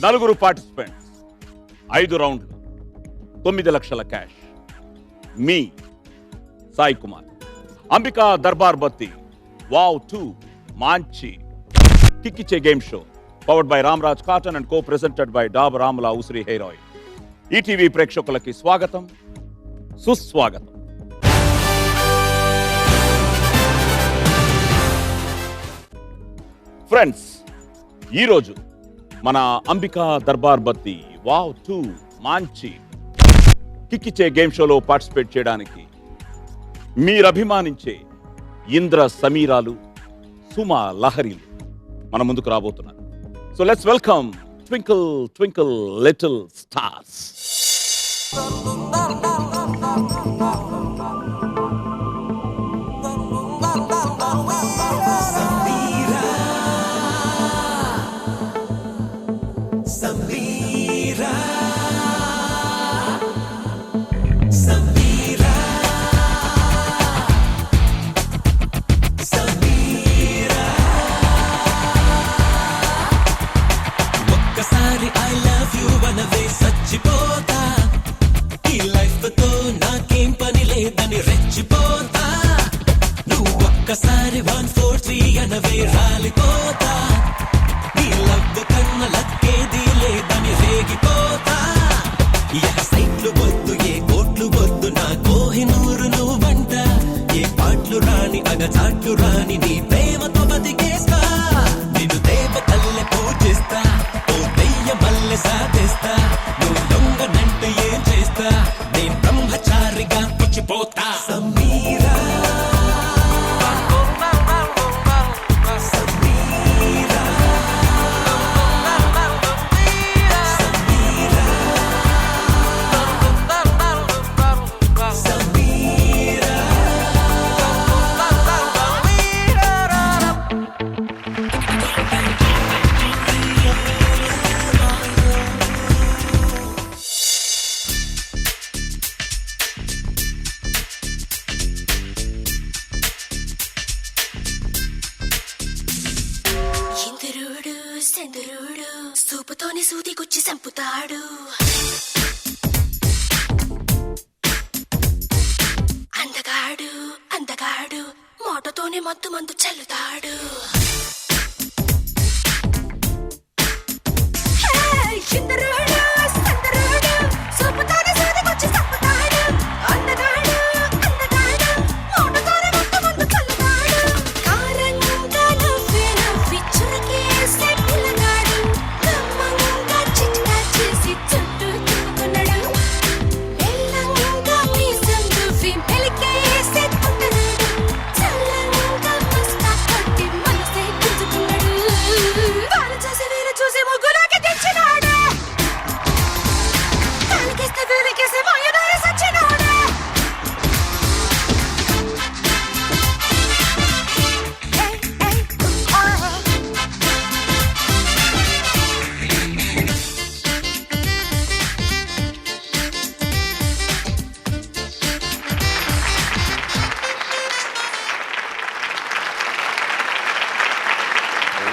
నలుగురు పార్టిసిపెంట్స్, 5 రౌండ్లు, 9 లక్షల క్యాష్. మీ సాయి కుమార్. అంబికా దర్బార్ బత్తి వావ్ 2 మాంచి కిక్కిచ్చే game show powered by Ramraj cotton and co presented by Dabur Amla ఉసిరి హెయిర్ ఆయిల్. ఈటీవీ ప్రేక్షకులకి స్వాగతం, సుస్వాగతం. ఫ్రెండ్స్, ఈరోజు మన అంబికా దర్బార్ బత్తి వావ్ 2 మాంచి కిక్కిచ్చే గేమ్ షోలో పార్టిసిపేట్ చేయడానికి మీరు అభిమానించే ఇంద్ర సమీరాలు, సుమ లహరిలు మన ముందుకు రాబోతున్నారు. So let's welcome twinkle twinkle little stars. ఒక్కసారి 1 4 3 అనవే రాలిపోతా, నీ లవ్ కన్న లక్కేది లేదని రేగిపోతా. సైట్లు వద్దు, ఏ కోట్లు వద్దు, నా కోహినూరు నువ్వంట. ఏ పాటలు రాని అగచాట్లు రాని నీ ప్రేమతో బతికేస్తా. నిన్ను దేవతల్లె పూజిస్తా, ఓ దెయ్య మల్లె సాధిస్తా. నువ్వు దొంగనంటే ఏం చేస్తా, నేను బ్రహ్మచారిగా పుచ్చిపోతా. సమీరా చంద్రుడు సూపుతోని సూదికొచ్చి చంపుతాడు. అందగాడు అందగాడు మోటతోనే మత్తు మందు చల్లుతాడు. చంద్రుడు చంద్రుడు సూపుతోని సూదికొచ్చి చంపుతాడు. అందగాడు అందగాడు మోటతోనే మత్తు మందు చల్లుతాడు. కారంగా నవ్వి నవ్వి చురకేసే పిల్లగాడు. కమ్మంగా చిట్కా చేసి చుట్టూ తిప్పుకున్నాడు. మెల్లంగా మీసం దువ్వి మెలికేసే పుట్టనాడు. చల్లంగా మస్కా కొట్టి మనసే గుంజుకున్నాడు. వారు చూసి వీరు చూసి ముగ్గులోకి తెచ్చినాడు. కాలికేస్తే వీరికేసి మాయదారి సచ్చినాడు.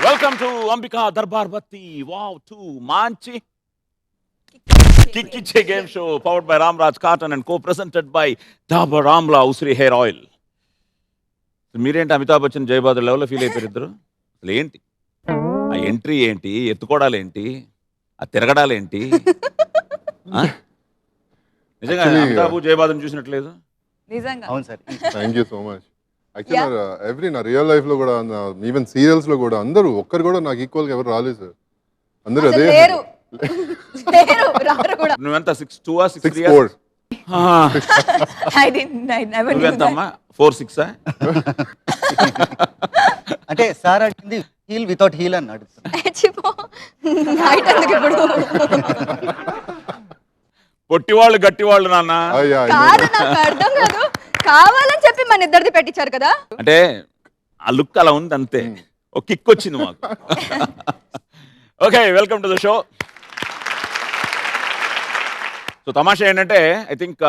Welcome to Ambika Darbar Bathi wow 2 మాంచి కిక్కిచ్చే game show powered by Ramraj cotton and co presented by Dabur Amla ఉసిరి హెయిర్ ఆయిల్. మీరేంటి అమితాబ్ బచ్చన్ జయబాద్ లెవెల్లో ఫీల్ అయిపోయారు ఇద్దరు? అసలు ఏంటి ఆ ఎంట్రీ, ఏంటి ఎత్తుకోవడాలేంటి, ఆ తిరగడాలేంటి? నిజంగా అమితాబ్ జయబాద్ని చూసినట్లేదు. నిజంగా అవును sir. Thank you so much. Actually నా రియల్ లైఫ్ లో కూడా, ఈవెన్ సీరియల్స్ లో కూడా అందరూ ఒక్కరు కూడా నాకు ఈక్వల్ గా ఎవరు రాలేదు సార్. అందరూ అదే నువ్వెంత 6'2" 6'4". నువ్వెంతమ్మా 4'6"? అంటే సార్ అడిగింది హీల్ వితౌట్ హీల్ అని అడుగుతాను. పొట్టివాళ్ళు గట్టివాళ్ళు నాన్న అర్థం కాదు. కావాలని చెప్పి మన ఇద్దరిది పెట్టించారు కదా. అంటే ఆ లుక్ అలా ఉంది అంతే, ఒక కిక్ వచ్చింది మాకు. Okay, welcome to the show. So తమాషా ఏంటంటే ఐ థింక్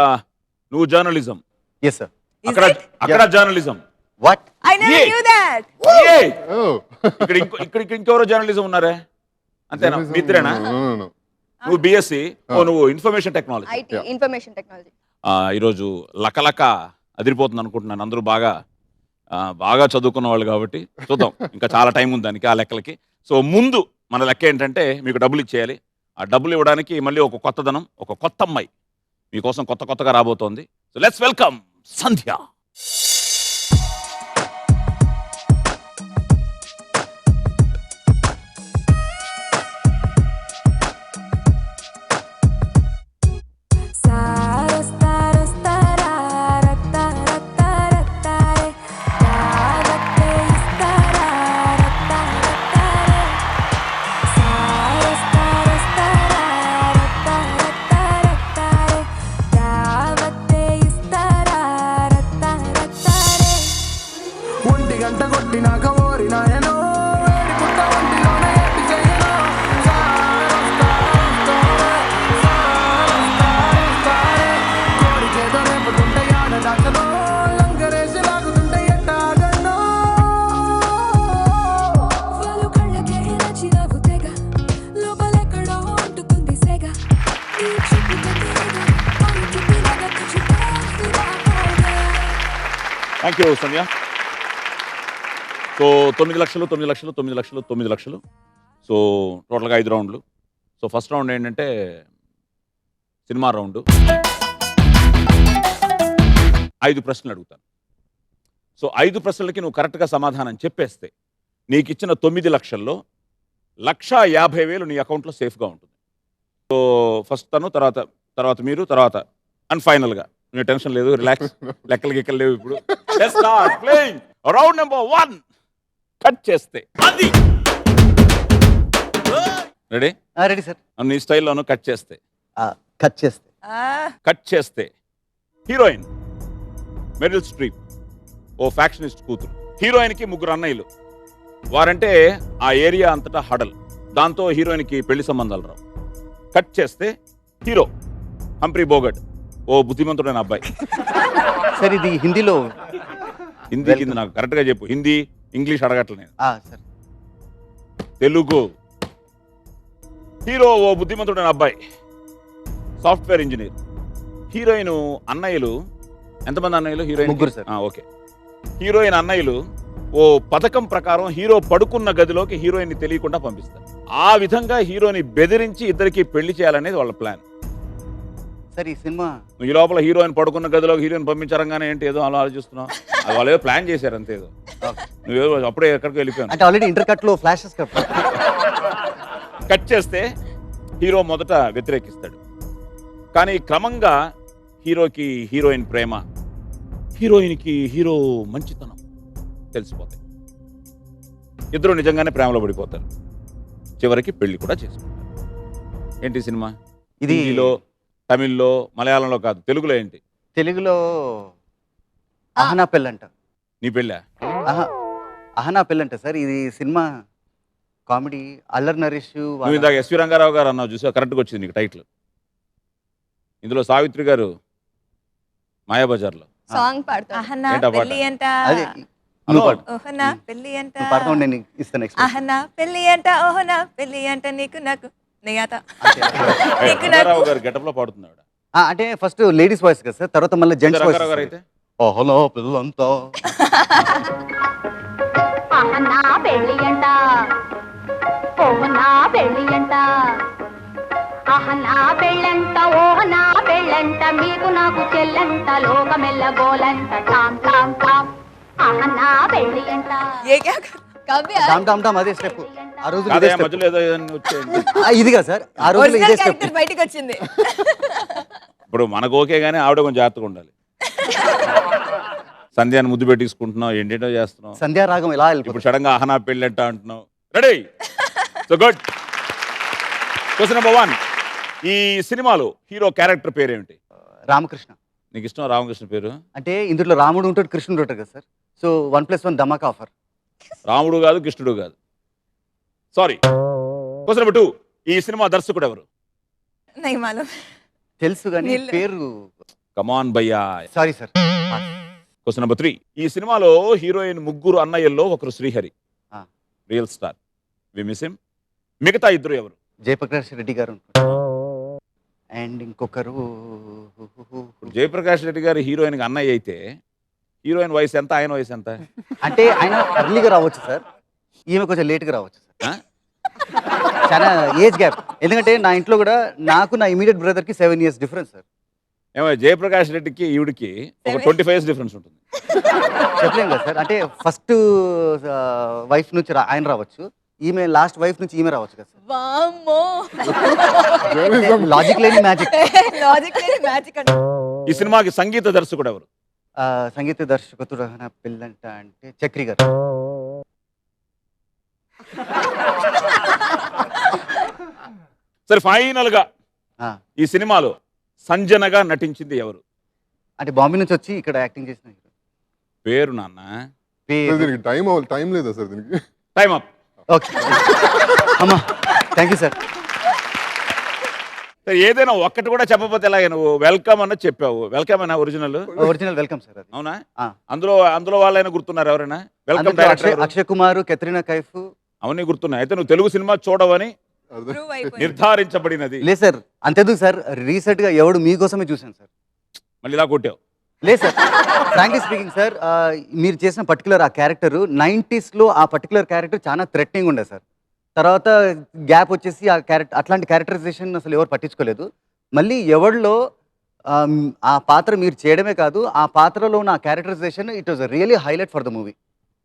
నువ్వు జర్నలిజం, ఎస్ సార్. అక్కడ journalism. What? I never knew that. ఇక్కడ ఇంకెవరో జర్నలిజం ఉన్నారే? అంతేనా మీ ఇద్దరేనా నువ్వు బిఎస్సి నువ్వు information technology IT information technology. ఈరోజు లకలక అదిరిపోతుంది అనుకుంటున్నాను అందరూ బాగా చదువుకున్న వాళ్ళు కాబట్టి చూద్దాం ఇంకా చాలా టైం ఉంది దానికి ఆ లెక్కలకి. సో ముందు మన లెక్క ఏంటంటే మీకు డబ్బులు ఇచ్చేయాలి. ఆ డబ్బులు ఇవ్వడానికి మళ్ళీ ఒక కొత్తదనం, ఒక కొత్త అమ్మాయి మీకోసం కొత్తగా రాబోతోంది. So let's welcome Sandhya. Thank you Sandhya. So 9 లక్షలు 9 లక్షలు 9 లక్షలు 9 లక్షలు. సో టోటల్గా 5 రౌండ్లు. సో ఫస్ట్ రౌండ్ ఏంటంటే సినిమా రౌండ్. 5 ప్రశ్నలు అడుగుతాను. సో 5 ప్రశ్నలకి నువ్వు కరెక్ట్గా సమాధానం చెప్పేస్తే నీకు ఇచ్చిన 9 లక్షల్లో 1,50,000 నీ అకౌంట్లో సేఫ్గా ఉంటుంది. సో ఫస్ట్ తను, తర్వాత మీరు, తర్వాత అండ్ ఫైనల్గా నీ టెన్షన్ లేదు, రిలాక్స్, లెక్కలు గిక్కలు లేవు ఇప్పుడు. రౌండ్ నెంబర్ 1 కట్ చేస్తే అది రెడీ రెడీ సార్. నీ స్టైల్లోను కట్ చేస్తే కట్ చేస్తే హీరోయిన్ మెరిల్ స్ట్రీప్ ఓ ఫ్యాక్షనిస్ట్ కూతురు. హీరోయిన్కి 3 అన్నయ్యలు. వారంటే ఆ ఏరియా అంతటా హడల్. దాంతో హీరోయిన్కి పెళ్లి సంబంధాలు రావు. కట్ చేస్తే హీరో హంప్రీ బోగట్ ఓ బుద్ధిమంతుడైన అబ్బాయి. సార్ ఇది హిందీలో. హిందీ కింద నాకు కరెక్ట్గా చెప్పు. హిందీ ఇంగ్లీష్ అడగట్లే నేను. సార్ తెలుగు. హీరో ఓ బుద్ధిమంతుడైన అబ్బాయి, సాఫ్ట్వేర్ ఇంజనీర్. హీరోయిన్ అన్నయ్యలు ఎంతమంది అన్నయ్యలు? Heroine 3 sir. ఓకే. హీరోయిన్ అన్నయ్యలు ఓ పథకం ప్రకారం హీరో పడుకున్న గదిలోకి హీరోయిన్ తెలియకుండా పంపిస్తారు. ఆ విధంగా హీరోని బెదిరించి ఇద్దరికి పెళ్లి చేయాలనేది వాళ్ళ ప్లాన్. సార్ ఈ సినిమా నువ్వు ఈ లోపల హీరోయిన్ పడుకున్న గదిలోకి హీరోయిన్ పంపించరంగానే ఏంటి ఏదో అలా ఆలోచిస్తున్నావు? అది వాళ్ళు ఏదో ప్లాన్ చేశారు అంతే. ఏదో నువ్వేదో అప్పుడే ఎక్కడికి వెళ్ళిపోయాను అంటే ఆల్రెడీ ఇంటర్ కట్ లో ఫ్లాషెస్ కట్ చేస్తే హీరో మొదట వ్యతిరేకిస్తాడు. కానీ క్రమంగా హీరోకి హీరోయిన్ ప్రేమ, హీరోయిన్కి హీరో మంచితనం తెలిసిపోతాయి. ఇద్దరు నిజంగానే ప్రేమలో పడిపోతారు. చివరికి పెళ్లి కూడా చేసుకుంటారు. ఏంటి సినిమా? ఇది హిందీలో, తమిళ్లో, మలయాళంలో కాదు, తెలుగులో ఏంటి? తెలుగులో అహనా పెళ్ళంట. నీ పెళ్ళా? అహనా పెళ్ళంట సార్. ఇది సినిమా కామెడీ. అల్లరి నరేష్. నువ్వు ఇందాక ఎస్వి రంగారావు గారు అన్నావు చూసా, కరెక్ట్గా వచ్చింది నీకు టైటిల్. ఇందులో సావిత్రి గారు మాయాబజార్లో సాంగ్ పాడతాడు. అహనా ఏంటా పాట? పెళ్లి అంట, అదే ఓహనా పెళ్లి అంట, పాడతాను నేను ఇస్తాను నెక్స్ట్. అహనా పెళ్లి అంట, ఓహనా పెళ్లి అంట, నీకు నాకు నెయ్యాత. రంగారావు గారు గెటప్ లో పాడుతున్నాడు. అంటే ఫస్ట్ లేడీస్ వాయిస్ కదా సార్, తర్వాత మళ్ళీ జెంట్స్ రంగారావు గారు అయితే ఓహలో పిల్లంతా అహనా పెళ్ళి అంట, ఓహనా పెళ్ళి అంట, అహనా పెళ్ళంట, ఓహనా పెళ్ళంట, మీకు నాకు చెల్లంట, లోకమెల్ల గోలంట, టామ్ టామ్ టామ్, అహనా పెళ్ళి అంట. ఏ క్యా కావ్య టామ్ టామ్ టామ్ అదే స్టెప్. ఆ రోజు అదే మధ్యలో ఏదో వచ్చేయండి. ఇదిగా సార్ ఆ రోజు ఇదే ఒరిజినల్ స్టెప్. క్యారెక్టర్ బయటికి వచ్చింది. ఇప్పుడు మనకు ఓకే కానీ ఆవిడ కొంచెం జాగ్రత్తగా ఉండాలి. సంధ్యాన్ని ముద్దు పెట్టించుకుంటున్నావు, ఏంటేంటో చేస్తున్నావు. సంధ్యారాగం ఎలా ఇప్పుడు వెళ్ళిపోతుంది. సడన్ గా అహనా పెళ్ళంట అంటున్నావు. Ready? So good. Question number 1. ఈ సినిమాలో హీరో క్యారెక్టర్ పేరేమిటి? రామకృష్ణ. నీకు ఇష్టం రామకృష్ణ పేరు? అంటే ఇందులో రాముడు ఉంటాడు, కృష్ణుడు ఉంటాడు కదా సార్. సో 1+1 ధమాకా ఆఫర్. రాముడు కాదు, కృష్ణుడు కాదు. సారీ. Question number 2. ఈ సినిమా దర్శకుడు ఎవరు? నై మాలూమ్. తెలుసు కానీ నీళ్ళు. పేరు కమాన్ భయ్యా. Sorry sir. Question number 3. ఈ సినిమాలో హీరోయిన్ 3 అన్నయ్యల్లో ఒకరు శ్రీహరి, ఆ. Real star. We miss him. మిగతా ఇద్దరు ఎవరు? జయప్రకాష్ రెడ్డి గారు అండ్ ఇంకొకరు జయప్రకాష్ రెడ్డి గారు హీరోయిన్కి అన్నయ్య అయితే హీరోయిన్ వయసు ఎంత, ఆయన వయసు ఎంత? అంటే ఆయన ఎర్లీగా రావచ్చు సార్, ఈమె కొంచెం లేట్గా రావచ్చు సార్. ఆ? చాలా ఏజ్ గ్యాప్. ఎందుకంటే నా ఇంట్లో కూడా నాకు నా ఇమీడియట్ బ్రదర్కి 7 years డిఫరెన్స్ సార్. ఏమో జయప్రకాష్ రెడ్డికి ఈవిడికి ఒక 25 years డిఫరెన్స్ ఉంటుంది. చెప్పలేం కదా సార్. అంటే ఫస్ట్ వైఫ్ నుంచి ఆయన రావచ్చు, ఈమె లాస్ట్ వైఫ్ నుంచి ఈమె రావచ్చు కదా సార్. వామ్మో లాజిక్ లేని మ్యాజిక్. లాజిక్ లేని మ్యాజిక్ అంటే ఈ సినిమాకి సంగీత దర్శకుడు ఎవరు? సంగీత దర్శకత్తుడు నా పిల్లంట అంటే చక్రి గారు. సరే, ఫైనల్ గా ఆ, ఈ సినిమాలో సంజనగా నటించింది ఎవరు? అంటే బాంబే నుంచి వచ్చి ఇక్కడ యాక్టింగ్ చేసిన hero. పేరు నాన్న. సార్ పేరు దీనికి టైం లేదా సార్ దీనికి? Time up. ఓకే అమ్మా, థ్యాంక్ యూ సార్. సరే, ఏదైనా ఒక్కటి కూడా చెప్పకపోతే ఎలాగే? నువ్వు వెల్కమ్ అన్న చెప్పావు. వెల్కమ్ అన్న ఒరిజినల్ ఒరిజినల్ వెల్కమ్ సార్ అది. అవునా? ఆ. అందులో వాళ్ళైనా గుర్తున్నారు ఎవరైనా? వెల్కమ్ అందులో డైరెక్టర్ అక్షయ్ కుమార్, కెత్రినా కైఫ్. అవన్నీ గుర్తున్నాయి. అయితే నువ్వు తెలుగు సినిమా చూడవని అర్థం. ప్రూవ్ అయిపోయింది. నిర్ధారించబడినది. లేదు సార్, అంతేందుకు సార్, రీసెంట్ గా ఎవడు మీకోసమే చూశాను సార్. మళ్ళీ ఇలా కొట్టావు. లేదు సార్, ఫ్రాంక్లీ స్పీకింగ్ సార్, మీరు చేసిన పర్టికులర్ ఆ క్యారెక్టర్ 90s లో ఆ పర్టికులర్ క్యారెక్టర్ చాలా థ్రెట్నింగ్ ఉండే సార్. తర్వాత గ్యాప్ వచ్చేసి ఆ క్యారెక్టర్ అట్లాంటి క్యారెక్టరైజేషన్ అసలు ఎవరు పట్టించుకోలేదు. మళ్ళీ ఎవరిలో ఆ పాత్ర మీరు చేయడమే కాదు, ఆ పాత్రలో ఉన్న characterisation it was really highlight for the movie.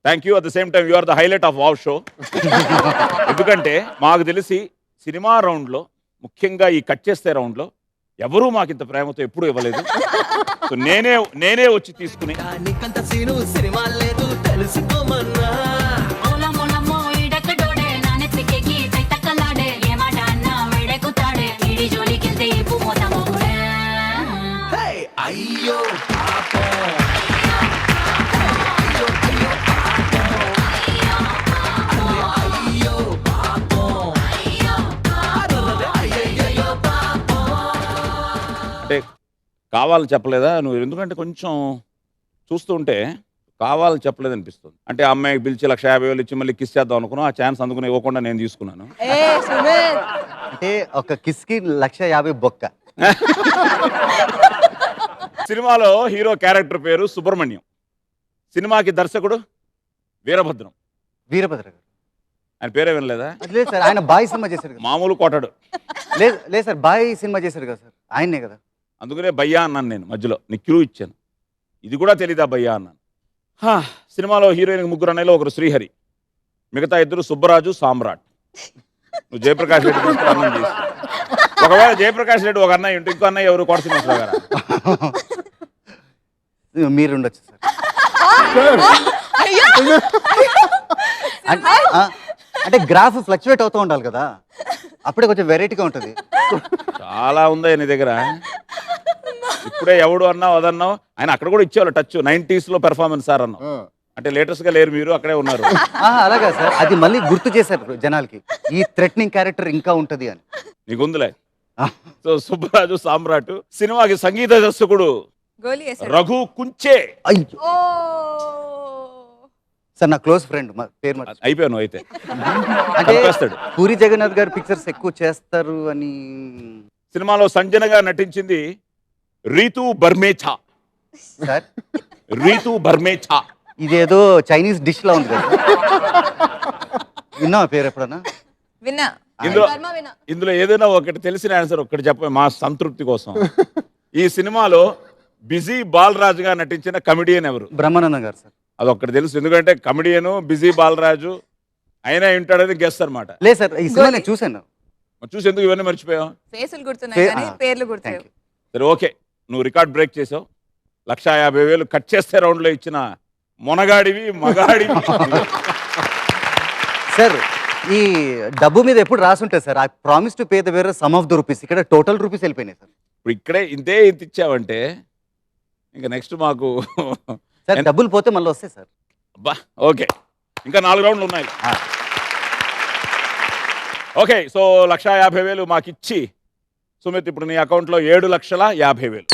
Thank you. At the same time you are the highlight of wow show. ఎందుకంటే మాకు తెలిసి సినిమా రౌండ్లో, ముఖ్యంగా ఈ కట్ చేస్తే రౌండ్లో ఎవరూ మాకు ఇంత ప్రేమతో ఎప్పుడూ ఇవ్వలేదు. సో నేనే వచ్చి తీసుకుని నీకంత సీను సినిమా లేదు తెలుసుకోమన్నా ఓలమోలమో ఈడెక్కడోడే నానెత్తికెక్కి తైతక్కలాడే ఏ మాట అన్నా వేడెక్కుతాడే ఈడి జోలికెళ్తే ఇప్పు మోతమోడే అయ్యో అంటే కావాలని చెప్పలేదా నువ్వు? ఎందుకంటే కొంచెం చూస్తూ ఉంటే కావాలని చెప్పలేదు అనిపిస్తుంది. అంటే ఆ అమ్మాయికి పిలిచి 1,50,000 ఇచ్చి మళ్ళీ కిస్ చేద్దాం అనుకున్నాం. ఆ ఛాన్స్ అందుకుని ఇవ్వకుండా నేను తీసుకున్నాను. ఏ సుమిత్ అంటే ఒక కిస్ కి 1,50,000 బొక్క. సినిమాలో హీరో క్యారెక్టర్ పేరు సుబ్రహ్మణ్యం. సినిమాకి దర్శకుడు వీరభద్రం. వీరభద్ర గారు. ఆయన పేరే వినలేదా? అది లేదు సార్, ఆయన బాయ్ సినిమా చేశారు కదా. మామూలు కొట్టాడు. లేదు సార్, బాయ్ సినిమా చేశారు కదా సార్, ఆయనే కదా. అందుకనే భయ్యా అన్నాను నేను. మధ్యలో నీకు క్లూ ఇచ్చాను. ఇది కూడా తెలీదా భయ్యా అన్నాను. సినిమాలో హీరోయిన్ 3 అన్నయ్యలో ఒకరు శ్రీహరి, మిగతా 2 సుబ్బరాజు, సామ్రాట్. నువ్వు జయప్రకాష్ రెడ్డి తీసుకుని అన్నం చేసి, ఒకవేళ జయప్రకాష్ రెడ్డి ఒక అన్నయ్య ఉంటే ఇంకో అన్నయ్య ఎవరు? కోట శ్రీనివాసరావు గారా? మీరు ఉండొచ్చు సార్. అంటే గ్రాఫ్ ఫ్లక్చువేట్ అవుతూ ఉండాలి కదా, అప్పుడే కొంచెం వెరైటీగా ఉంటుంది. చాలా ఉందా నీ దగ్గర? ఇప్పుడే ఎవడు అన్నావు అదన్నావు. ఆయన అక్కడ కూడా ఇచ్చేవాళ్ళు టచ్. 90s లో పెర్ఫార్మెన్స్ సార్ అన్నావు. అంటే లేటెస్ట్ గా లేరు మీరు, అక్కడే ఉన్నారు. అలాగా సార్, అది మళ్ళీ గుర్తు చేశారు జనాలకి, ఈ థ్రెట్నింగ్ క్యారెక్టర్ ఇంకా ఉంటది అని. నీకుందిలే. సో సుబ్బరాజు, సామ్రాట్. సినిమాకి సంగీత దర్శకుడు గోలీ వేశాడు. రఘు కుంచే. అయ్యో ఓ సార్, నా క్లోజ్ ఫ్రెండ్, పేరు మర్చి. అయిపోయాను అయితే. అంటే చంపేస్తాడు. పూరి జగన్నాథ్ గారు పిక్చర్స్ ఎక్కువ చేస్తారు అని. సినిమాలో సంజనగా నటించింది రీతూ బర్మేఛా. సార్ రీతూ బర్మేఛా. ఇదేదో చైనీస్ డిష్ లా ఉంది కదా, విన్నా పేరు ఎప్పుడన్నా? విన్నా. వర్మ వినా ఇందులో ఏదైనా ఒకటి తెలిసిన ఆన్సర్ ఒకటి చెప్ప, మా సంతృప్తి కోసం. ఈ సినిమాలో బిజీ బాలరాజుగా నటించిన కమెడియన్ ఎవరు? బ్రహ్మానందం గారు సార్. అదొక్కటి తెలుసు. ఎందుకంటే కమెడియన్ బిజీ బాలరాజు అయినా ఉంటాడని గెస్ అనమాట. లేదు సార్, ఈ సినిమా నేను చూశాను. చూసి ఎందుకు ఇవన్నీ మర్చిపోయావు? ఫేసులు గుర్తున్నాయి కానీ పేర్లు గుర్తులేవు. సరే, ఓకే, నువ్వు రికార్డ్ బ్రేక్ చేసావు. 1,50,000 కట్ చేస్తే రౌండ్లో ఇచ్చిన మొనగాడివి, మగాడివి. సార్ ఈ డబ్బు మీద ఎప్పుడు రాసుంటుంది sir, I promise to pay the bearer sum of the rupees. ఇక్కడ టోటల్ రూపీస్ వెళ్ళిపోయినాయి సార్. ఇప్పుడు ఇక్కడే ఇంత ఇచ్చావంటే ఇంకా నెక్స్ట్ మాకు సార్ డబ్బులు పోతే మళ్ళీ వస్తాయి సార్. అబ్బా, ఓకే, ఇంకా 4 రౌండ్లు ఉన్నాయి. ఓకే, సో 1,50,000 మాకు ఇచ్చి సుమిత్ ఇప్పుడు నీ అకౌంట్లో 7,50,000.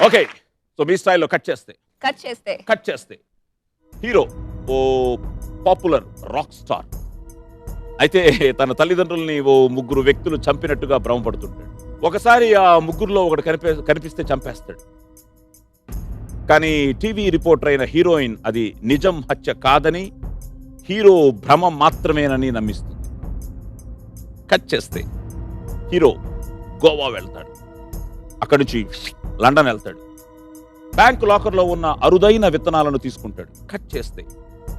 ఓకే, సో మీ స్టైల్లో కట్ చేస్తే హీరో ఓ పాపులర్ రాక్ స్టార్, అయితే తన తల్లిదండ్రుల్ని ఓ ముగ్గురు వ్యక్తులు చంపినట్టుగా భ్రమపడుతుంటాడు. ఒకసారి ఆ ముగ్గురులో ఒకడు కనిపిస్తే చంపేస్తాడు. కానీ టీవీ రిపోర్టర్ అయిన హీరోయిన్ అది నిజం హత్య కాదని, హీరో భ్రమ మాత్రమేనని నమ్మిస్తుంది. కట్ చేస్తే హీరో గోవా వెళ్తాడు. అక్కడి నుంచి లండన్ వెళ్తాడు. బ్యాంకు లాకర్లో ఉన్న అరుదైన విత్తనాలను తీసుకుంటాడు. కట్ చేస్తే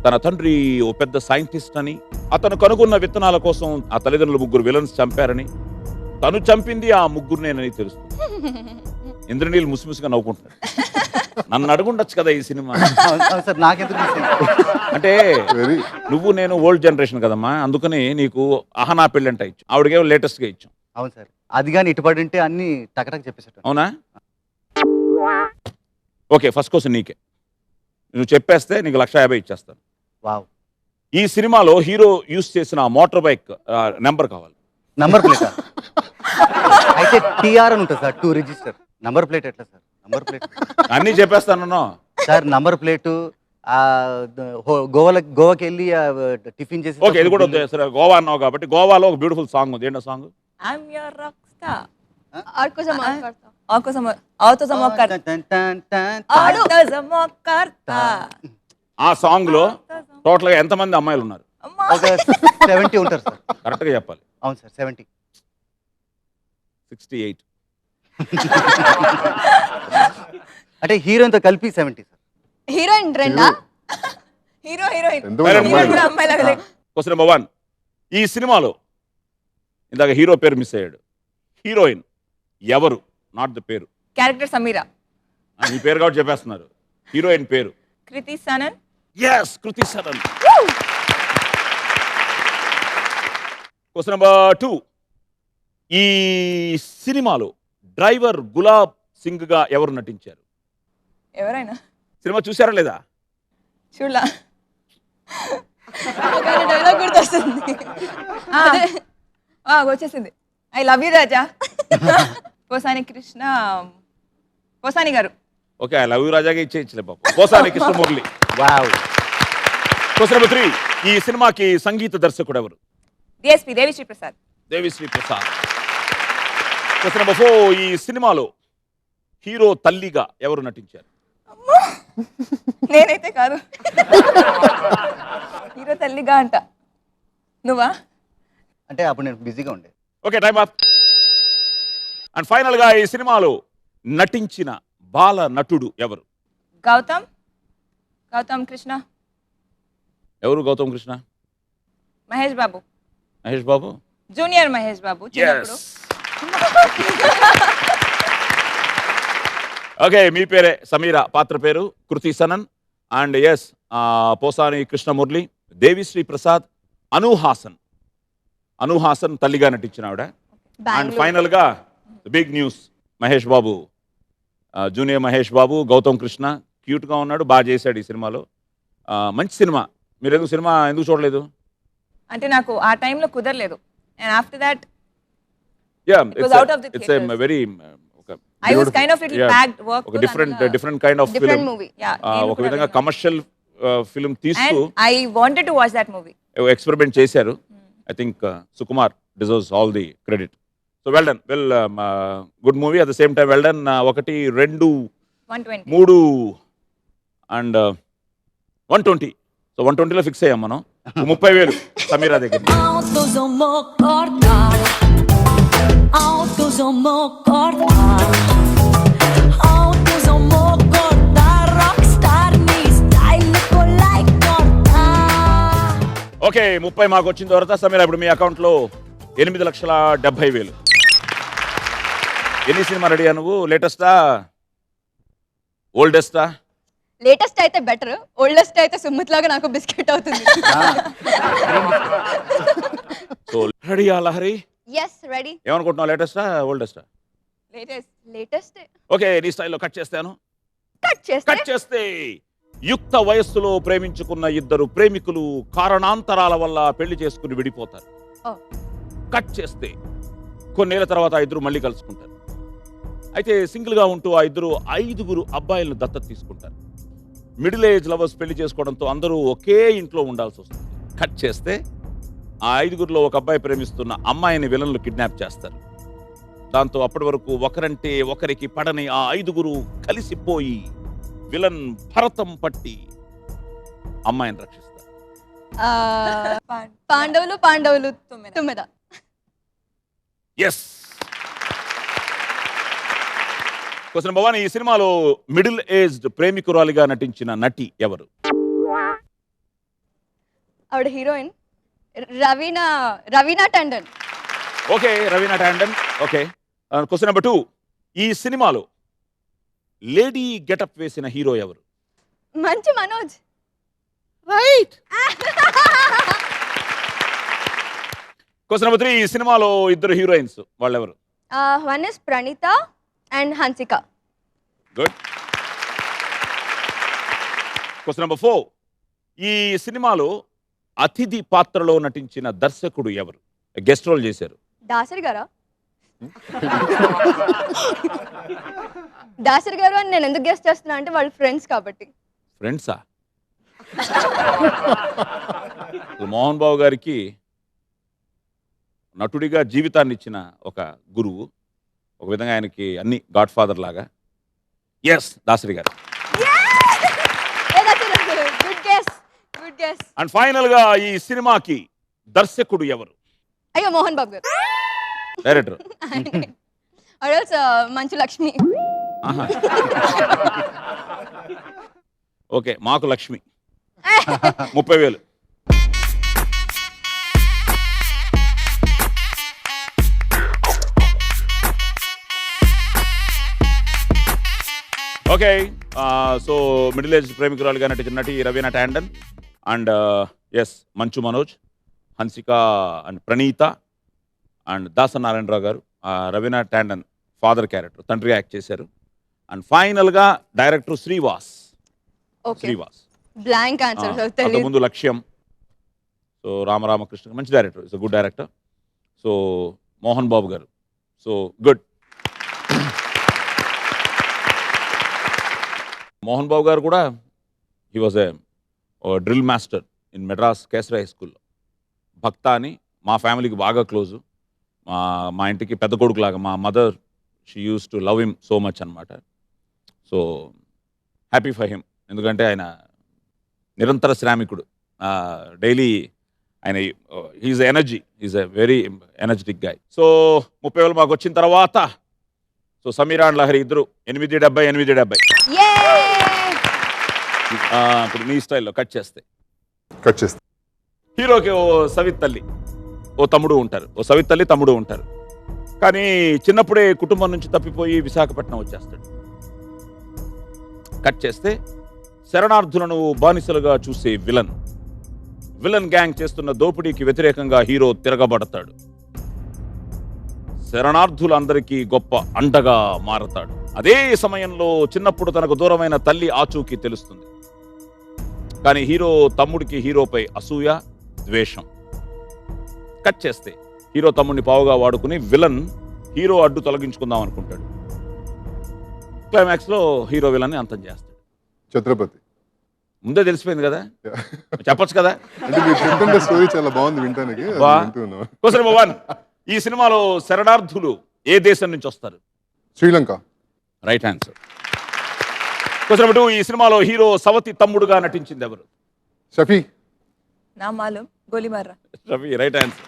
తన తండ్రి ఓ పెద్ద సైంటిస్ట్ అని, అతను కనుగొన్న విత్తనాల కోసం ఆ తల్లిదండ్రులు ముగ్గురు విలన్స్ చంపారని, తను చంపింది ఆ ముగ్గురునేనని తెలుస్తుంది. ఇంద్రనీళ్ళు ముసిముసిగా నవ్వుకుంటాడు. నన్ను అడుగుండొచ్చు కదా ఈ సినిమా సార్ నాకెందుకు miss అయింది? అంటే వెరీ నువ్వు నేను ఓల్డ్ జనరేషన్ కదమ్మా, అందుకని నీకు అహనా పెళ్ళంట ఇచ్చాం, ఆవిడకే లేటెస్ట్ గా ఇచ్చాం. అవును సార్, అది కానీ ఇటుపడి ఉంటే అన్ని టకటక్ చెప్పేసాడు. అవునా? ఓకే, ఫస్ట్ క్వశ్చన్ నీకే. నువ్వు చెప్పేస్తే నీకు 1,50,000 ఇచ్చేస్తాను. వావ్. ఈ సినిమాలో హీరో యూస్ చేసిన మోటార్ బైక్ నెంబర్ కావాలి. నంబర్ ప్లేట్ అయితే టీఆర్ అని ఉంటుంది సార్, 2 రిజిస్టర్. నంబర్ ప్లేట్ ఎట్లా సార్? నంబర్ ప్లేట్ అన్నీ చెప్పేస్తాను. సార్ నంబర్ ప్లేటు గోవాకి వెళ్ళి టిఫిన్ చేసి. ఓకే, ఇది కూడా వద్దు. సరే, గోవా అన్నావు కాబట్టి గోవాలో ఒక బ్యూటిఫుల్ సాంగ్ ఉంది. ఏంటో song? I'm your rock star. और को समान करता Auto samo karta. ఆ సాంగ్ లో టోటల్ గా ఎంతమంది అమ్మాయిలు ఉన్నారు? ఒక 70 ఉంటారు సార్. కరెక్ట్ గా చెప్పాలి. అవును సార్, 70. 68. అంటే హీరోయిన్ తో కలిపి 70 సార్. హీరోయిన్ రెండా? హీరోయిన్ ఎంతమంది అమ్మాయిలు? కూడా అమ్మాయిలాగా క్వశ్చన్ నెంబర్ 1. ఈ సినిమాలో ఇందాక హీరో పేరు మిస్ అయ్యాడు. హీరోయిన్ ఎవరు? నాట్ ద పేరు. క్యారెక్టర్ సమీరా. ఈ పేరు కాబట్టి చెప్పేస్తున్నారు. హీరోయిన్ పేరు? Kriti Sanon. Yes, Kriti Sanon. Question number 2. ఈ సినిమాలో డ్రైవర్ గులాబ్ సింగ్ గా ఎవరు నటించారు? ఎవరైనా సినిమా చూసారా లేదా? చూడలా. డైలాగ్ గుర్తొస్తుంది. వచ్చేసింది. I love you Raja. Posani Krishna, Posani గారు. ఓకే, ఐ లవ్ యూ రాజాగా ఇచ్చేయచ్చులే పాప. Posani Krishnamurali. Wow. Question number 3. ఈ సినిమాకి సంగీత దర్శకుడు ఎవరు? DSP Devisri Prasad. Devisri Prasad. Question number 4. ఈ సినిమాలో హీరో తల్లిగా ఎవరు నటించారు? నేనైతే కాదు. హీరో తల్లిగా అంట. నువ్వా? అంటే అప్పుడు నేను బిజీగా ఉండే. Okay, time up. And final గా ఈ సినిమాలో నటించిన బాల నటుడు ఎవరు? గౌతమ్ కృష్ణ. ఎవరు గౌతమ్ కృష్ణ? మహేష్ బాబు. మహేష్ బాబు. జూనియర్ మహేష్ బాబు చిన్నప్పుడు. ఓకే, మీ పేరే సమీరా, పాత్ర పేరు కృతి సనన్. అండ్ ఎస్, పోసాని కృష్ణమురళి, దేవిశ్రీ ప్రసాద్, అనుహాసన్ తల్లిగా నటించిన ఆవిడ. అండ్ ఫైనల్ గా big news, Mahesh Babu, junior Mahesh Babu, Gautam Krishna cute గా ఉన్నాడు, బాగా చేశాడు ఈ సినిమాలో. మంచి సినిమా. మీరు ఎందుకు సినిమా ఎందుకు చూడలేదు? అంటే నాకు ఆ టైంలో కుదరలేదు. And after that ya, was out of the it's a theatres. Very I was kind of little packed work. ఒక different kind of different film. Movie. ఒక విధంగా కమర్షియల్ ఫిల్మ్ తీస్తూ And I wanted to watch that movie. Experiment చేశారు. I think Sukumar deserves all the credit. So well done. Good movie. At the same time well done. 1, 2, 120. 3 and 120. సో 120లో fix అయ్యాం మనం. 30,000 సమీరా దగ్గర. Autos homo cortar. Autos homo cortar. Autos homo cortar. Rockstar ni style ko like cortar. Okay, 30 మాకు వచ్చిన తర్వాత సమీరా ఇప్పుడు మీ అకౌంట్లో 8,70,000. ఎన్ని సినిమా రెడీ నువ్వు? లేటెస్టా, ఓల్డెస్టా? లేటెస్ట్ అయితే బెటర్, ఓల్డెస్ట్ అయితే సుమ్మిత్ లాగా నాకు బిస్కెట్ అవుతుంది. సో రెడీయా లహరి? Yes, ready. ఏమనుకుంటున్నావు, లేటెస్టా ఓల్డెస్టా? లేటెస్ట్. ఓకే, నీ స్టైల్లో కట్ చేస్తాను. కట్ చేస్తే యుక్త వయస్సులో ప్రేమించుకున్న ఇద్దరు ప్రేమికులు కారణాంతరాల వల్ల పెళ్లి చేసుకుని విడిపోతారు. Oh. కట్ చేస్తే కొన్నేళ్ల తర్వాత ఆ ఇద్దరు మళ్ళీ కలుసుకుంటారు. అయితే సింగిల్ గా ఉంటూ ఆ ఇద్దరు 5 అబ్బాయిలను దత్తత తీసుకుంటారు. మిడిల్ ఏజ్ లవర్స్ పెళ్లి చేసుకోవడంతో అందరూ ఒకే ఇంట్లో ఉండాల్సి వస్తుంది. కట్ చేస్తే ఆ 5గురిలో ఒక అబ్బాయి ప్రేమిస్తున్న అమ్మాయిని విలన్లు కిడ్నాప్ చేస్తారు. దాంతో అప్పటి వరకు ఒకరంటే ఒకరికి పడని ఆ 5గురు కలిసిపోయి విలన్ భరతం పట్టి అమ్మాయిని రక్షిస్తారు. ఆ, పాండవులు తుమ్మెద. ఎస్. Question number 1. ఈ సినిమాలో మిడిల్ ఏజ్డ్ ప్రేమికురాలిగా నటించిన నటి ఎవరు? ఆవిడ heroine Raveena Tandon. Okay, Raveena Tandon. Okay. Question number 2. ఈ సినిమాలో లేడీ గెటప్ వేసిన హీరో ఎవరు? మంచి మనోజ్. రైట్. Question number 3. ఈ సినిమాలో ఇద్దరు హీరోయిన్స్, వాళ్ళెవరు? One is Praneetha and Hansika. Good. Question number 4. ఈ సినిమాలో అతిథి పాత్రలో నటించిన దర్శకుడు ఎవరు? గెస్ట్ రోల్ చేశారు. దాసరి గారా? దాసరి గారు అని నేను ఎందుకు గెస్ట్ చేస్తున్నా అంటే వాళ్ళు ఫ్రెండ్స్ కాబట్టి. ఫ్రెండ్సా? మోహన్ బాబు గారికి నటుడిగా జీవితాన్ని ఇచ్చిన ఒక గురువు, ఒక విధంగా ఆయనకి అన్ని గాడ్ ఫాదర్ లాగా. ఎస్, దాసరి గారు. Good guess. అండ్ ఫైనల్ గా ఈ సినిమాకి దర్శకుడు ఎవరు? అయ్యో, మోహన్ బాబు గారు. డైరెక్టర్? మంచు లక్ష్మి. ఓకే, మాకు Lakshmi. 30,000. Okay. So middle age ప్రేమికురాలుగా నటించిన నటి Raveena Tandon and yes Manchu Manoj, Hansika and Pranitha and Dasa Narayanarao garu. Raveena Tandon father character, తండ్రి యాక్ట్ చేశారు. అండ్ ఫైనల్గా డైరెక్టర్ శ్రీవాస్. Blank answer. ముందు లక్ష్యం. సో రామకృష్ణ మంచి director, it's good director. So Mohan Babu garu. So good. Mohan Babu garu కూడా he was a drill master in Madras Kesari high స్కూల్లో. భక్త అని మా ఫ్యామిలీకి బాగా క్లోజు. మా ఇంటికి పెద్ద కొడుకు లాగా. మా mother she used to love him so much అనమాట. So happy for him. ఎందుకంటే ఆయన నిరంతర శ్రామికుడు. డైలీ ఆయన he's energy, is a very energetic guy. So 30,000 మాకు వచ్చిన తర్వాత సో సమీరా అండ్ లహరి ఇద్దరు 870. ఇప్పుడు నీ స్టైల్లో కట్ చేస్తే హీరోకి ఓ సవితల్లి, ఓ తమ్ముడు ఉంటారు. ఓ సవితల్లి తమ్ముడు ఉంటారు. కానీ చిన్నప్పుడే కుటుంబం నుంచి తప్పిపోయి విశాఖపట్నం వచ్చేస్తాడు. కట్ చేస్తే శరణార్థులను బానిసలుగా చూసే విలన్ గ్యాంగ్ చేస్తున్న దోపిడీకి వ్యతిరేకంగా హీరో తిరగబడతాడు. శరణార్థులందరికీ గొప్ప అండగా మారతాడు. అదే సమయంలో చిన్నప్పుడు తనకు దూరమైన తల్లి ఆచూకీ తెలుస్తుంది. కానీ తమ్ముడికి హీరోపై అసూయ, ద్వేషం. కట్ చేస్తే హీరో తమ్ముడిని పావుగా వాడుకుని విలన్ హీరో అడ్డు తొలగించుకుందాం అనుకుంటాడు. క్లైమాక్స్ లో హీరో విలన్ ని అంతం చేస్తాడు. ఛత్రపతి. ముందే తెలిసిపోయింది కదా, చెప్పొచ్చు కదా. స్టోరీ చాలా బాగుంది వింటానికి. Question number 1. ఈ సినిమాలో శరణార్థులు ఏ దేశం నుంచి వస్తారు? Sri Lanka. Right answer. Question number 2. ఈ సినిమాలో హీరో సవతి తమ్ముడుగా నటించింది ఎవరు? షఫీ. నా మాలూం గోలీ మార్రా. Shafi, right answer.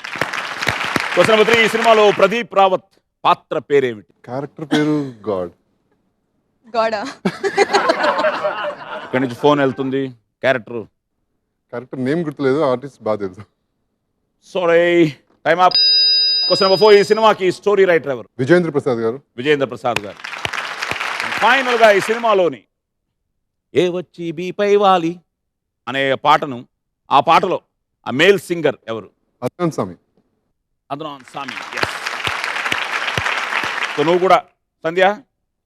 Question number 3. ఈ సినిమాలో ప్రదీప్ రావత్ పాత్ర పేరేమిటి? క్యారెక్టర్ పేరు గాడా. ఇక్కడి నుంచి ఫోన్ వెళ్తుంది. క్యారెక్టర్ నేమ్ గుర్తులేదు, ఆర్టిస్ట్ బాగా తెలుసు. Sorry, time up. Question number 4. ఈ సినిమాకి స్టోరీ రైటర్ ఎవరు? విజేంద్ర ప్రసాద్ గారు. ఫైనల్ గా ఈ సినిమాలోని ఏ వచ్చి బీపై వాలి అనే పాటను, ఆ పాటలో ఆ మేల్ సింగర్ ఎవరు? అద్నాన్ సామి. Yes. సో నువ్వు కూడా సంధ్య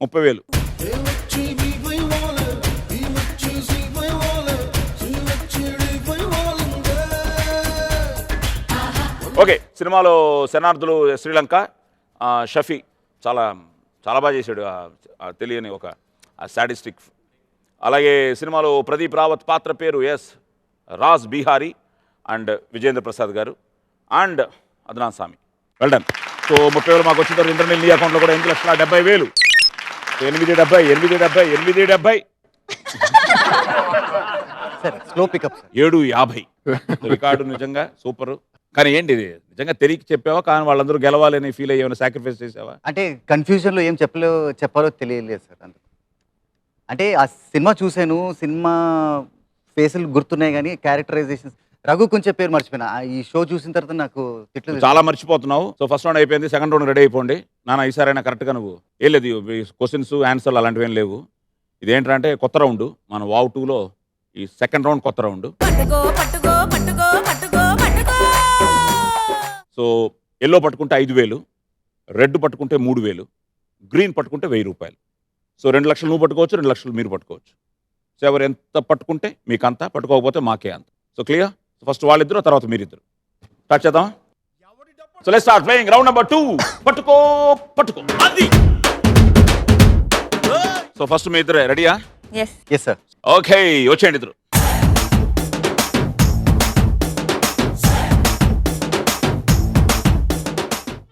30,000. ఓకే, సినిమాలో శరణార్థులు శ్రీలంక. షఫీ చాలా చాలా బాగా చేశాడు. తెలియని ఒక సాడిస్టిక్. అలాగే సినిమాలో ప్రదీప్ రావత్ పాత్ర పేరు Raj Bihari and Vijendra Prasad garu. And Adanath Swami. Well done. So 30,000 మాకు వచ్చిన తర్వాత ఇంద్రనీల్ నీ అకౌంట్లో కూడా 8,70,000. 8,70,000. Sir slow pickup sir. 7,50. Record నిజంగా సూపర్. కానీ ఏంటి ఇది నిజంగా తిరిగి చెప్పావా, కానీ వాళ్ళందరూ గెలవాలని ఫీల్ అయ్యి ఏమైనా సాక్రిఫైస్ చేసావా? అంటే కన్ఫ్యూజన్లో ఏం చెప్పాలో తెలియలేదు సార్. అందుకు అంటే ఆ సినిమా చూశాను, సినిమా ఫేసులు గుర్తున్నాయి కానీ క్యారెక్టరైజేషన్స్ రఘు కొంచెం పేరు మర్చిపోయినా. ఈ షో చూసిన తర్వాత నాకు తిట్లు చాలా మర్చిపోతున్నావు. సో ఫస్ట్ రౌండ్ అయిపోయింది, సెకండ్ రౌండ్ రెడీ అయిపోండి. నాన్న ఈసారైనా కరెక్ట్గా నువ్వు ఏం లేదు క్వశ్చన్స్ ఆన్సర్లు అలాంటివి ఏం లేవు. ఇదేంటంటే కొత్త రౌండ్, మన వావ్ 2లో ఈ సెకండ్ రౌండ్ కొత్త రౌండ్. సో ఎల్లో పట్టుకుంటే 5,000, రెడ్ పట్టుకుంటే 3,000, గ్రీన్ పట్టుకుంటే 1,000 రూపాయలు. సో 2 లక్షలు నువ్వు పట్టుకోవచ్చు, 2 లక్షలు మీరు పట్టుకోవచ్చు. సో ఎవరు ఎంత పట్టుకుంటే మీకు అంత, పట్టుకోకపోతే మాకే అంత. So clear? ఫస్ట్ వాళ్ళిద్దరు, తర్వాత మీరిద్దరు. స్టార్ట్ చేద్దాం. So let's start playing round number 2. పట్టుకో అది. సో ఫస్ట్ మీ ఇద్దరే రెడీయా? ఎస్. Yes sir. ఓకే, వచ్చేయండి ఇద్దరు.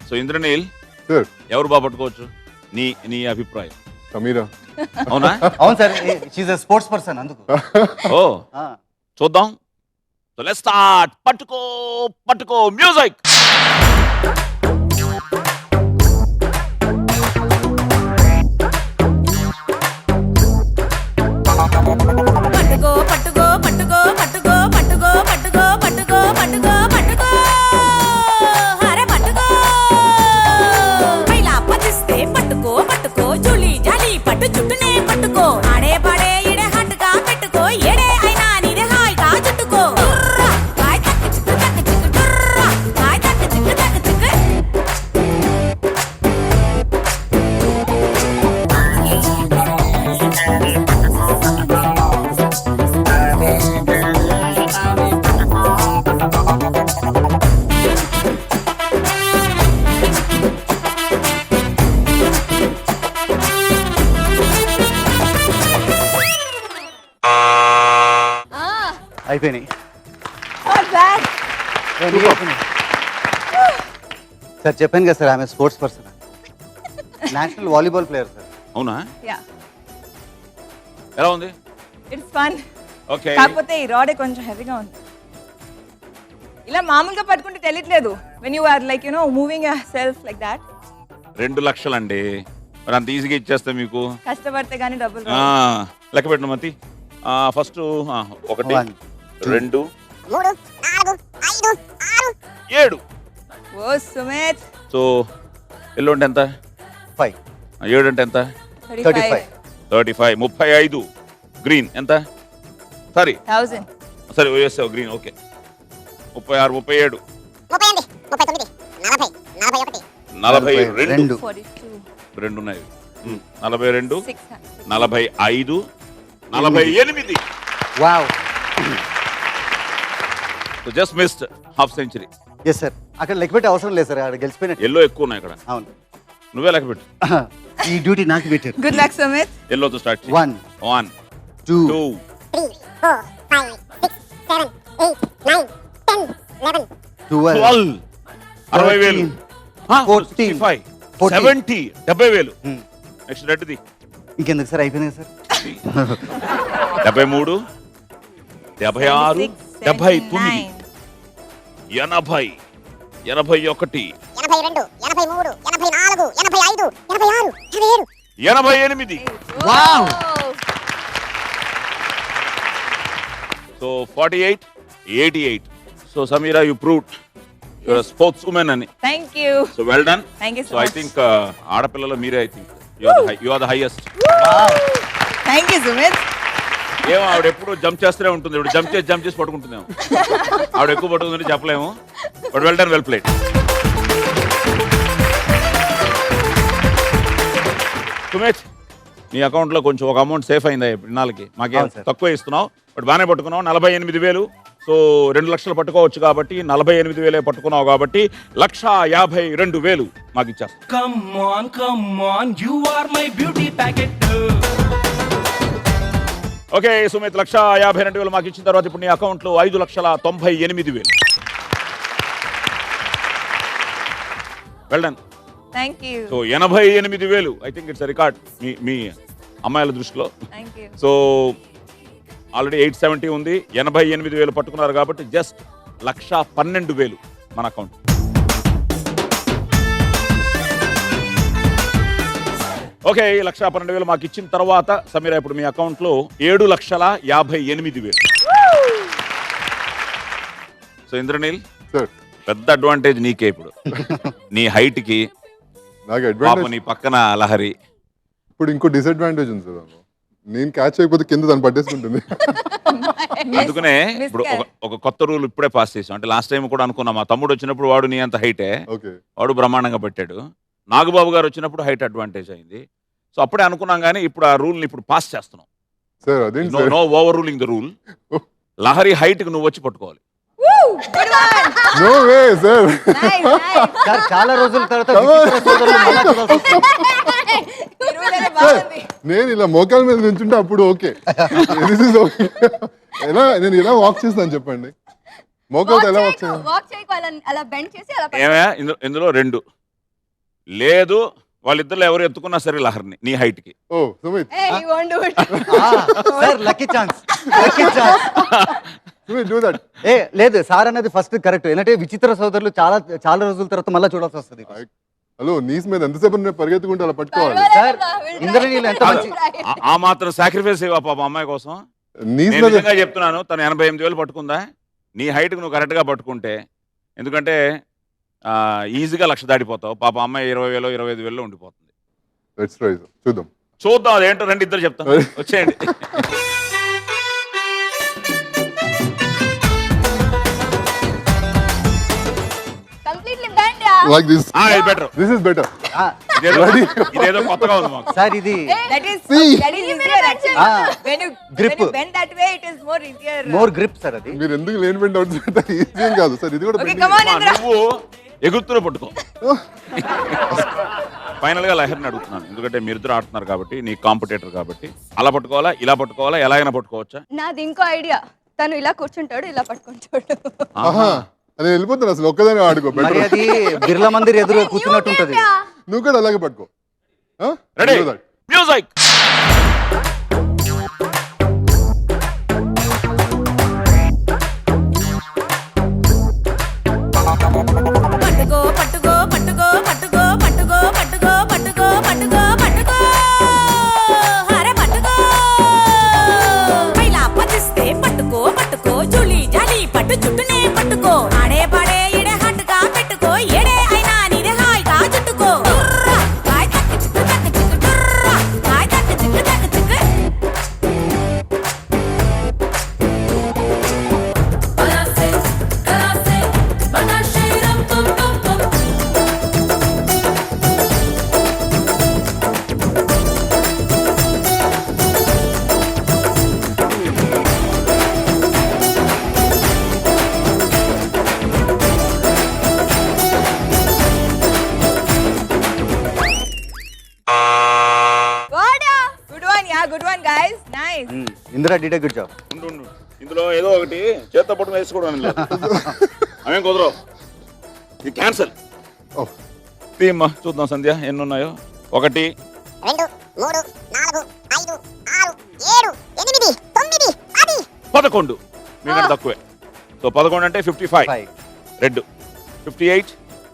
సో ఇంద్రనీల్ సార్ ఎవరు బాగా పట్టుకోవచ్చు? నీ అభిప్రాయం. సమీరా. అవునా? అవును sir, she's a sports person అందుకు. ఓ చూద్దాం. So let's start. పట్టుకో మ్యూజిక్. అయిపోయినాయి Not bad. సార్. చెప్పాను కదా సార్, ఆమె sports person, national volleyball player sir. అవునా? Yeah. ఎలా ఉంది? It's fun. ఓకే. కాకపోతే ఈ రాడే కొంచెం హెవీగా ఉంది. ఇలా మామూలుగా పట్టుకుంటే తెలియట్లేదు. When you are like moving yourself like that. 2 లక్షలండి. మరి అంత ఈజీగా ఇచ్చేస్తే మీకు కష్టపడితే గానీ డబ్బులు ఆ, రావు. లెక్క పెట్టిన మతి. First 1 One, 2 3 4 5 6 7. ఓ సుమిత్. సో ఎల్లో అంటే ఎంత? 5, 7 అంటే ఎంత? 35. 35. 35. గ్రీన్ ఎంత? సారీ 1000. సరే వేసావు గ్రీన్. ఓకే. 36 37 42 42. 2 ఉన్నాయి. 42 600. 45 48. Wow. Just missed half century. Yes sir. అక్కడ లెక్క పెట్టే అవసరం లేదు సార్, అక్కడ గెలిచిపోయినట్టు. ఎల్లో ఎక్కువ ఉన్నాయి ఇక్కడ. అవును, నువ్వే లెక్క పెట్టు. ఈ డ్యూటీ నాకు పెట్టారు. Good luck Sumit. ఎల్లోతో స్టార్ట్. 1, 2, 2 12 60,000 14 65 70 70,000. నెక్స్ట్ రెడ్ది ఇంకెందుకు సార్, అయిపోయినాయి sir. 73 76 79 80 81 88. Wow. So 48 88. So Sameera, you proved your sports women అని. Thank you. So well done. Thank you so so I much. Think ఆడపిల్లలు మీరే, I think you are the highest. Thank you Sumit. ఏమో ఆవిడ ఎప్పుడు jump చేస్తూనే ఉంటుంది. ఇప్పుడు జంప్ చేసి పట్టుకుంటుందేమో. ఆవిడ ఎక్కువ పట్టుకుందని చెప్పలేము. But well done, well played. Sumit, నీ అకౌంట్లో కొంచెం ఒక అమౌంట్ సేఫ్ అయిందా ఇన్నాళ్ళకి? మాకే అవును సార్. తక్కువ ఇస్తున్నావు, బట్ బాగానే పట్టుకున్నావు. 48,000. సో 2 లక్షలు పట్టుకోవచ్చు కాబట్టి 48,000 పట్టుకున్నావు కాబట్టి 1,52,000 మాకు ఇచ్చేస్తాం. Come on, you are my beauty packet. Okay Sumit, 1,52,000 మాకు ఇచ్చిన తర్వాత ఇప్పుడు నీ అకౌంట్లో 5,98,000. Well done. Thank you. So 88,000 I think it's record మీ అమ్మాయిల దృష్టిలో. Thank you. సో ఆల్రెడీ 870 ఉంది, 88,000 పట్టుకున్నారు కాబట్టి జస్ట్ 1,12,000 మన అకౌంట్. ఓకే, 1,12,000 మాకు ఇచ్చిన తర్వాత సమీరా ఇప్పుడు మీ అకౌంట్లో 7,58,000. సో ఇంద్రనీల్, సార్ పెద్ద అడ్వాంటేజ్ నీకే ఇప్పుడు. నీ హైట్ కి నాకు పాప అడ్వాంటేజ్. నీ పక్కన లహరి. ఇప్పుడు ఇంకో డిసడ్వాంటేజ్ ఉంది సార్. నేను క్యాచ్ అయిపోతే కింద దాన్ని పట్టేసుకుంటుంది. అందుకనే ఇప్పుడు ఒక కొత్త రూల్ ఇప్పుడే పాస్ చేసాం. అంటే లాస్ట్ టైం కూడా అనుకున్నా, మా తమ్ముడు వచ్చినప్పుడు వాడు నీ అంత హైటే, ఓకే వాడు బ్రహ్మాండంగా పెట్టాడు. నాగబాబు గారు వచ్చినప్పుడు హైట్ అడ్వాంటేజ్ అయింది. సో అప్పుడే అనుకున్నాం, కానీ ఇప్పుడు ఆ రూల్ ని ఇప్పుడు పాస్ చేస్తున్నాం. సార్ అదేంటి sir? No overruling the rule. Lahari height కి నువ్వు వచ్చి పట్టుకోవాలి. No way sir. Nice, nice. Sir చాలా రోజుల తర్వాత విచిత్ర సోదరులు మళ్ళా చూడాల్సి వస్తుంది. ఈ rule ఏదో బాగుంది. నేను ఇలా మోకాల మీద నించుంటే అప్పుడు ఓకే. This is okay. నేను ఎలా వాక్ చేస్తాను చెప్పండి? మోకాలతో ఎలా వాక్ చేయాలి? వాక్ చేయకు, అలా బెండ్ చేసి అలా ఏమే ఇందులో 2 లేదు, వాళ్ళిద్దరు ఎవరు ఎత్తుకున్నా సరే లహరిని నీ హైట్ కి. ఓ Sumit, Hey, you won't do it. Sir lucky chance, lucky chance. Sumit do that. ఏ లేదు సార్ అనేది ఫస్ట్ కరెక్ట్. ఏంటంటే విచిత్ర సోదరులు చాలా రోజుల తర్వాత మళ్ళీ చూడాల్సి వస్తుంది. హలో, నీస్ మీద ఎంతసేపు నేను పరిగెత్తుకుంటే అలా పట్టుకోవాలి. సార్ ఇంద్రనీల్ ఎంత మంచి ఆ మాత్రం సాక్రిఫైస్ ఇవ్వ పాప అమ్మాయి కోసం. నీస్ నేను మీద నిజంగా చెప్తున్నాను, తను 88,000 పట్టుకుందా. నీ హైట్ కు నువ్వు కరెక్ట్ గా పట్టుకుంటే, ఎందుకంటే ఈజీగా 1,00,000 దాటిపోతావు. పాప అమ్మాయి 20,000 25,000 ఉండిపోతుంది. లెట్స్ ట్రై చూద్దాం. చూద్దాం అదేంటో, రండి ఇద్దరు చెప్తాం. వచ్చేయండి. Completely bent, yeah. Like this. ఇది బెటర్. This is better. ఇదేదో కొత్తగా ఉంది మాకు. సార్ ఇది That is See. easier actually. When you Grip. bend that way, it is more easier. More grip sir అది. మీరు ఎందుకు లేని బెండ్ అవుతుంది? ఈజీ ఏం కాదు సార్, ఇది కూడా Okay, bending. come on, అమ్మా, Indra. నువ్వు ఎగురుతూనే పట్టుకో. ఫైనల్ గా లహరిని అడుగుతున్నాను, ఎందుకంటే మీరిద్దరు ఆడుతున్నారు కాబట్టి, నీ కాంపిటేటర్ కాబట్టి. అలా పట్టుకోవాలా, ఇలా పట్టుకోవాలా, ఎలాగైనా పట్టుకోవచ్చా? నాది ఇంకో ఐడియా. తను ఇలా కూర్చుంటాడు, ఇలా పట్టుకుంటాడు. ఆహా, నేను వెళ్ళిపోతాను అసలు, ఒక్కదాన్ని ఆడుకో మరి బెటర్. అది బిర్లా మందిర్ ఎదురు కూర్చున్నట్టు ఉంటది. నువ్వు కూడా అలాగే పట్టుకో. Ready, music. పట్టుకో పట్టుకో పట్టుకో పట్టుకో పట్టుకో పట్టుకో పట్టుకో పట్టుకో పట్టుకో హరే పట్టుకో పైలా పదిస్తే పట్టుకో పట్టుకో జులి జాలి పట్టు చుట్టూనే పట్టుకో ఆడే పాడే ఇడే హట్టుగా పెట్టుకో ఏడే అయినా నీదే హాయిగా చుట్టుకో డుర్రా కాయ్ తక్కి చిక్కు తక్కి చిక్కు డుర్రా కాయ్ తక్కి చిక్కు తక్కి చిక్కు కలాసే కలాసే బనాషే రం పం పం పం Good one, yeah, good one, guys. Nice. Indira did good job. ఉండు, ఉండు. ఇందులో ఏదో ఒకటి చేత్తో పట్టుకుని వేసుకోవడం లేదు. అవేం కుదరవు, ఇది క్యాన్సల్. ఓ, తీమ్మా చూద్దాం సంధ్య ఎన్ని ఉన్నాయో. 1 2 3 4 5 6 7 8 9 10 11 మీకంటే తక్కువే. సో 11 అంటే 55. రెడ్ 58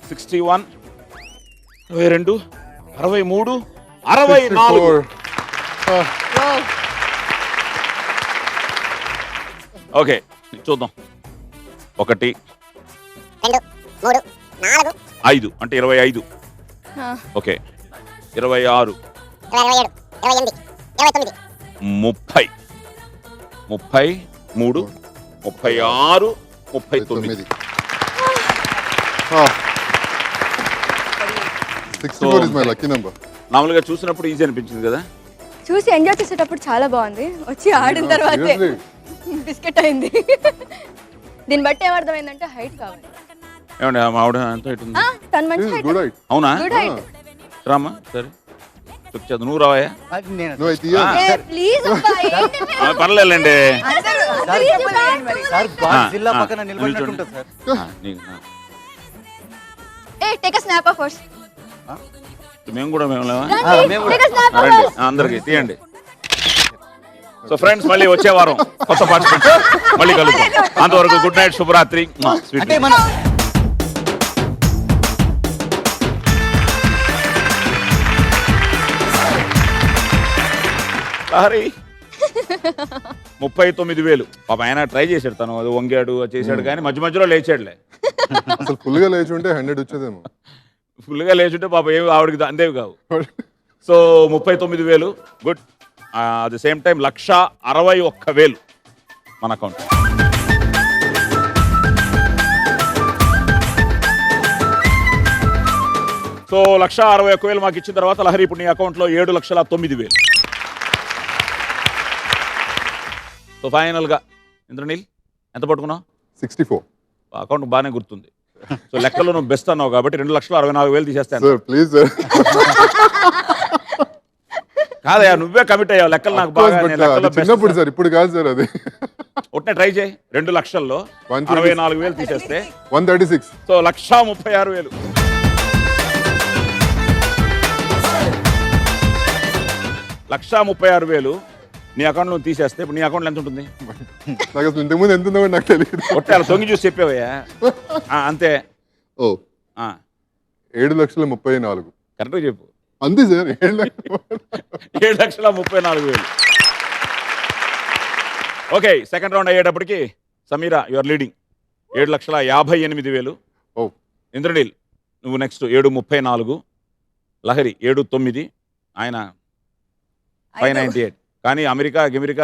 61 22 63 64. 64. ఓకే చూద్దాం. 1 2 3 4 5 అంటే 25. Okay 26 27 28 29 30 33 36 39. 64 is my lucky number. మామూలుగా చూసినప్పుడు ఈజీ అనిపించింది కదా. చూసి ఎంజాయ్ చేసేటప్పుడు చాలా బాగుంది. వచ్చి ఆడిన తర్వాతే Seriously? బిస్కెట్ అయింది. దీన్ని బట్టి ఏమర్థమైందంటే హైట్ కావాలి. ఏమండి మా ఆవిడ ఎంత height ఉంది? తను మంచి This is height. good height. అవునా? Good height. రామా సరే చెక్ చేద్దాం. నువ్వు రావయ్యా. నేను నువ్వు అయితే ప్లీజ్ పర్లేదులేండి. అందరూ చెప్పలేండి మరి. సార్ గాడ్జిల్లా పక్కన నిలబడినట్టు ఉంటుంది సార్. నీకు ఏ take a snap of first. మేము కూడా మేము లేవా? మేము కూడా. రండి అందరికి తీయండి. సో ఫ్రెండ్స్ మళ్ళీ వచ్చే వారం కొత్త పార్టిసిపెంట్స్ మళ్ళీ కలుద్దాం. అంతవరకు గుడ్ నైట్, శుభరాత్రి. స్వీట్ అంటే మన లహరి 39,000. పాప ఆయన ట్రై చేశాడు, తను అది వంగాడు అది చేశాడు కానీ మధ్య మధ్యలో లేచాడులే. అసలు ఫుల్ గా లేచి ఉంటే 100 వచ్చేదేమో. ఫుల్గా లేచుంటే పాప ఏమి ఆవిడకి అందేవి కావు. So 39,000 good. At the same time 1,61,000 మన అకౌంట్. సో 1,61,000 మాకు ఇచ్చిన తర్వాత లహరి ఇప్పుడు నీ అకౌంట్లో 7,09,000. సో ఫైనల్గా ఇంద్రనీల్ ఎంత పట్టుకున్నావు? 64. అకౌంట్ బాగానే గుర్తుంది. సో లెక్కలో నువ్వు బెస్ట్ అన్నావు కాబట్టి 2,64,000 తీసేస్తాను. Sir please sir. కాదయ్యా నువ్వే కమిట్ అయ్యావు లెక్కలు నాకు బాగా. నేను లెక్కలో best చిన్నప్పుడు సార్. సార్, ఇప్పుడు కాదు సార్. అది ఒట్నే ట్రై చేయి. 2 లక్షల్లో 64,000 తీసేస్తే 136. సో 1,36,000. 1,36,000 నీ అకౌంట్ లో తీసేస్తే ఇప్పుడు నీ అకౌంట్లో ఎంత ఉంటుంది? నాకు అసలు ఇంతకుముందు ఎంత ఉందో కూడా నాకు తెలియదు. ఒట్టారు తొంగి చూసి చెప్పావయ్యా. అంతే. ఓ 7,34,000. కరెక్ట్గా చెప్పు. అంతే సార్. 7,34,000. ఓకే సెకండ్ రౌండ్ అయ్యేటప్పటికి సమీరా యు ఆర్ లీడింగ్ 7,58,000. ఓ ఇంద్రనీల్ నువ్వు నెక్స్ట్ 7,34,000. లహరి 7,9,000. ఆయన 598. కానీ అమెరికా